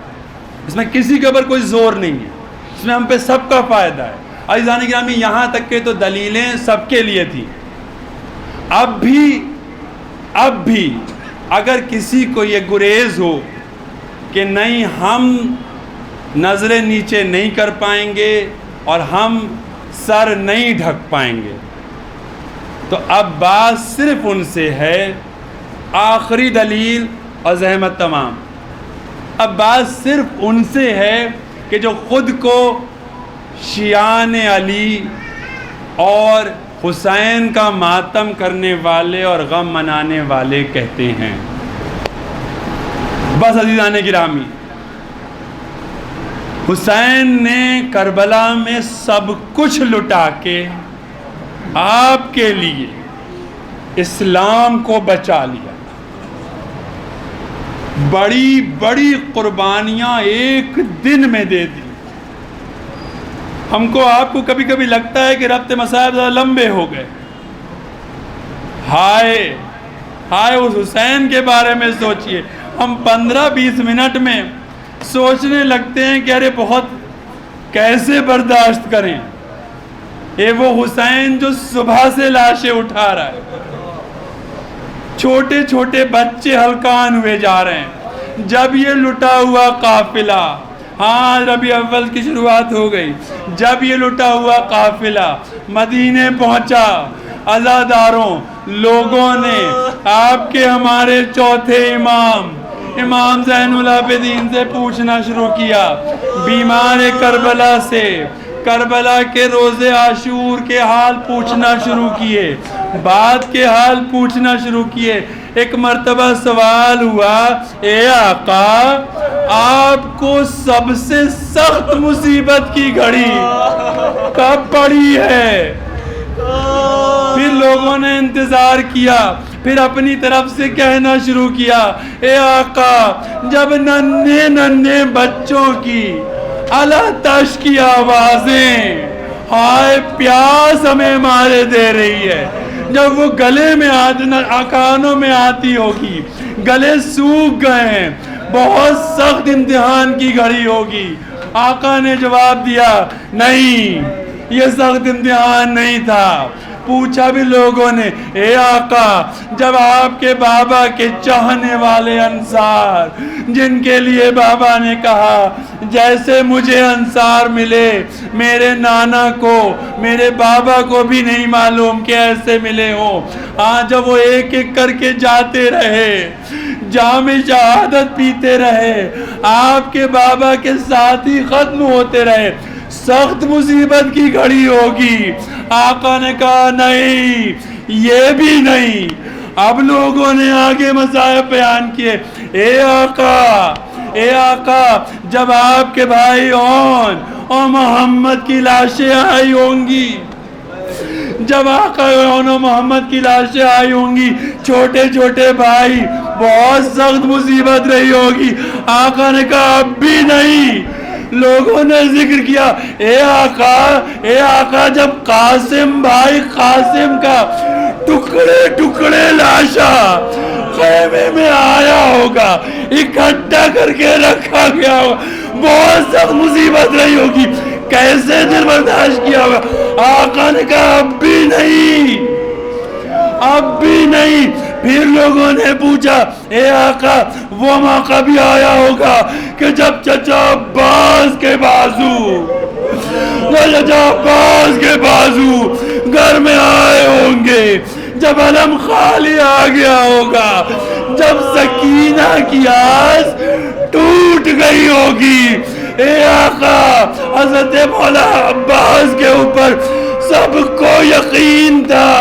اس میں کسی کے اوپر کوئی زور نہیں ہے، اس میں ہم پہ سب کا فائدہ ہے۔ عزیزان گرامی، یہاں تک کہ تو دلیلیں سب کے لیے تھیں۔ اب بھی اگر کسی کو یہ گریز ہو کہ نہیں ہم نظریں نیچے نہیں کر پائیں گے اور ہم سر نہیں ڈھک پائیں گے، تو اب بات صرف ان سے ہے، آخری دلیل اور زحمت تمام، اب بات صرف ان سے ہے کہ جو خود کو شیعان علی اور حسین کا ماتم کرنے والے اور غم منانے والے کہتے ہیں۔ بس عزیزان گرامی، حسین نے کربلا میں سب کچھ لٹا کے آپ کے لیے اسلام کو بچا لیا، بڑی بڑی قربانیاں ایک دن میں دے دی۔ ہم کو آپ کو کبھی کبھی لگتا ہے کہ ربط مسائل زیادہ لمبے ہو گئے، ہائے اس حسین کے بارے میں سوچئے۔ ہم 15-20 منٹ میں سوچنے لگتے ہیں کہ ارے بہت کیسے برداشت کریں، وہ حسین جو صبح سے لاشیں اٹھا رہا ہے، چھوٹے چھوٹے بچے ہلکان ہوئے جا رہے ہیں۔ جب یہ لٹا ہوا قافلہ، ہاں ربیع اول کی شروعات ہو گئی، جب یہ لٹا ہوا قافلہ مدینے پہنچا، عزاداروں لوگوں نے آپ کے ہمارے چوتھے امام زین العابدین سے پوچھنا شروع کیا، بیمار کربلا سے، کربلا کے روز عاشور کے حال پوچھنا شروع کیے، بعد کے حال پوچھنا شروع کیے۔ ایک مرتبہ سوال ہوا، اے آقا آپ کو سب سے سخت مصیبت کی گھڑی کب پڑی ہے؟ پھر لوگوں نے انتظار کیا، پھر اپنی طرف سے کہنا شروع کیا، اے آقا جب ننھے ننھے بچوں کی اللہ تش کی آوازیں ہائے پیاس ہمیں مارے دے رہی ہے، جب وہ گلے میں کانوں میں آتی ہوگی، گلے سوکھ گئے ہیں، بہت سخت امتحان کی گھڑی ہوگی۔ آقا نے جواب دیا، نہیں یہ سخت امتحان نہیں تھا۔ پوچھا بھی لوگوں نے، اے آقا جب آپ کے بابا کے چاہنے والے انصار، جن کے لیے بابا نے کہا جیسے مجھے انصار ملے میرے نانا کو میرے بابا کو بھی نہیں معلوم کہ ایسے ملے ہوں، جب وہ ایک ایک کر کے جاتے رہے، جام شہادت پیتے رہے، آپ کے بابا کے ساتھی ختم ہوتے رہے، سخت مصیبت کی گھڑی ہوگی۔ آقا نے کہا نہیں یہ بھی نہیں۔ اب لوگوں نے آگے مصائب بیان کیے، اے آقا جب آپ کے بھائی اور محمد کی لاشیں آئی ہوں گی، جب آقا اور محمد کی لاشیں آئی ہوں گی، چھوٹے چھوٹے بھائی، بہت سخت مصیبت رہی ہوگی۔ آقا نے کہا اب بھی نہیں۔ لوگوں نے ذکر کیا، اے آقا جب قاسم بھائی قاسم کا ٹکڑے ٹکڑے لاشا خیمے میں آیا ہوگا، اکٹھا کر کے رکھا گیا ہوگا، بہت سخت مصیبت رہی ہوگی، کیسے دل برداشت کیا ہوگا۔ آقا نے کہا اب بھی نہیں، اب بھی نہیں۔ پھر لوگوں نے پوچھا، اے آقا وہ موقع بھی آیا ہوگا کہ جب چچا عباس کے بازو گھر میں آئے ہوں گے، جب علم خالی آ گیا ہوگا، جب سکینہ کی آس ٹوٹ گئی ہوگی۔ اے آقا حضرت مولا عباس کے اوپر سب کو یقین تھا،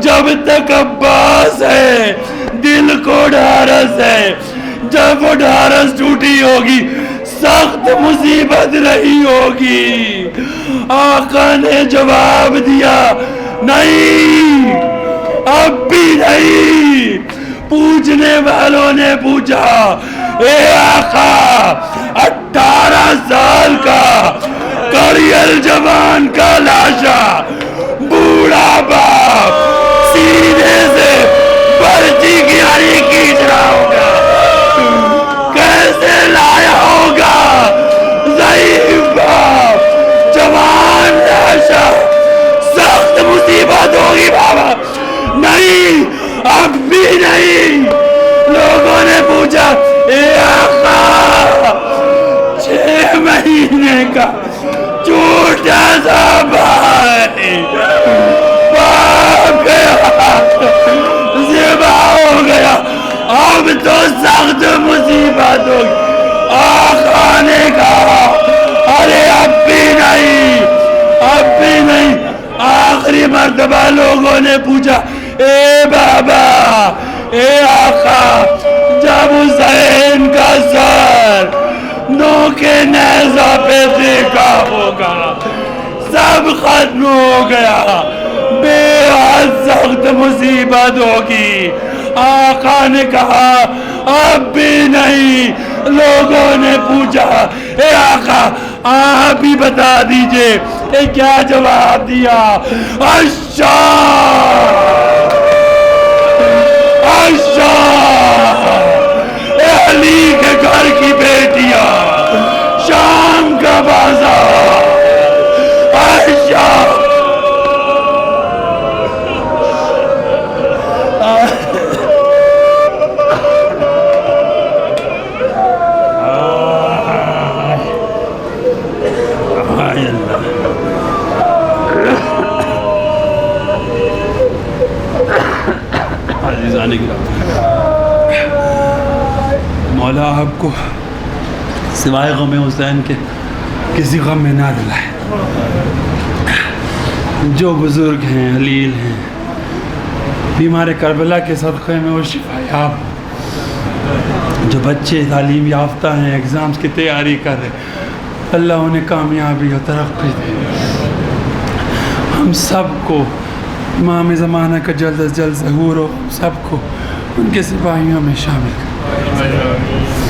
جب تک عباس ہے دل کو ڈھارس ہے، جب وہ ڈھارس ٹوٹی ہوگی سخت مصیبت رہی ہوگی۔ آقا نے جواب دیا نہیں اب بھی نہیں۔ پوچھنے والوں نے پوچھا، اے آقا 18 سال کا کریل جوان کا لاشا، بوڑھا باپ سینے سے برچی کی ہری کھینچ رہا ہوگا، کیسے لایا ہوگا؟ ضعیف باپ جوان لاشا، سخت مصیبت ہوگی بابا۔ نہیں اب بھی نہیں۔ لوگوں نے پوچھا، اے آقا 6 مہینے کا چھوٹا سا بھائی باپ کے ہاتھ ذبح ہو گیا، اب تو سخت مصیبت ہوگی۔ آقا نے کہا ارے اب بھی نہیں، اب بھی نہیں۔ آخری مرتبہ لوگوں نے پوچھا، اے بابا اے آقا جب حسین کا سر نوکے نیزہ پہ دیکھا ہوگا سب ختم ہو گیا، بے حد سخت مصیبت ہوگی۔ آقا نے کہا اب بھی نہیں۔ لوگوں نے پوچھا، اے آقا آپ ہی بتا دیجئے کہ کیا جواب دیا؟ علی کے گھر کی بیٹیاں، شام کا بازار، مولا آپ کو سوائے غم حسین کے کسی غم میں نہ ڈلائے۔ جو بزرگ ہیں علیل ہیں، بیمار کربلا کے صدقے میں وہ شفا یاب، جو بچے تعلیم یافتہ ہیں ایگزامز کی تیاری کر رہے، اللہ انہیں کامیابی و ترقی دے۔ ہم سب کو امام زمانہ کا جلد از جلد ظہور ہو، سب کو ان کے سپاہیوں میں شامل کرے۔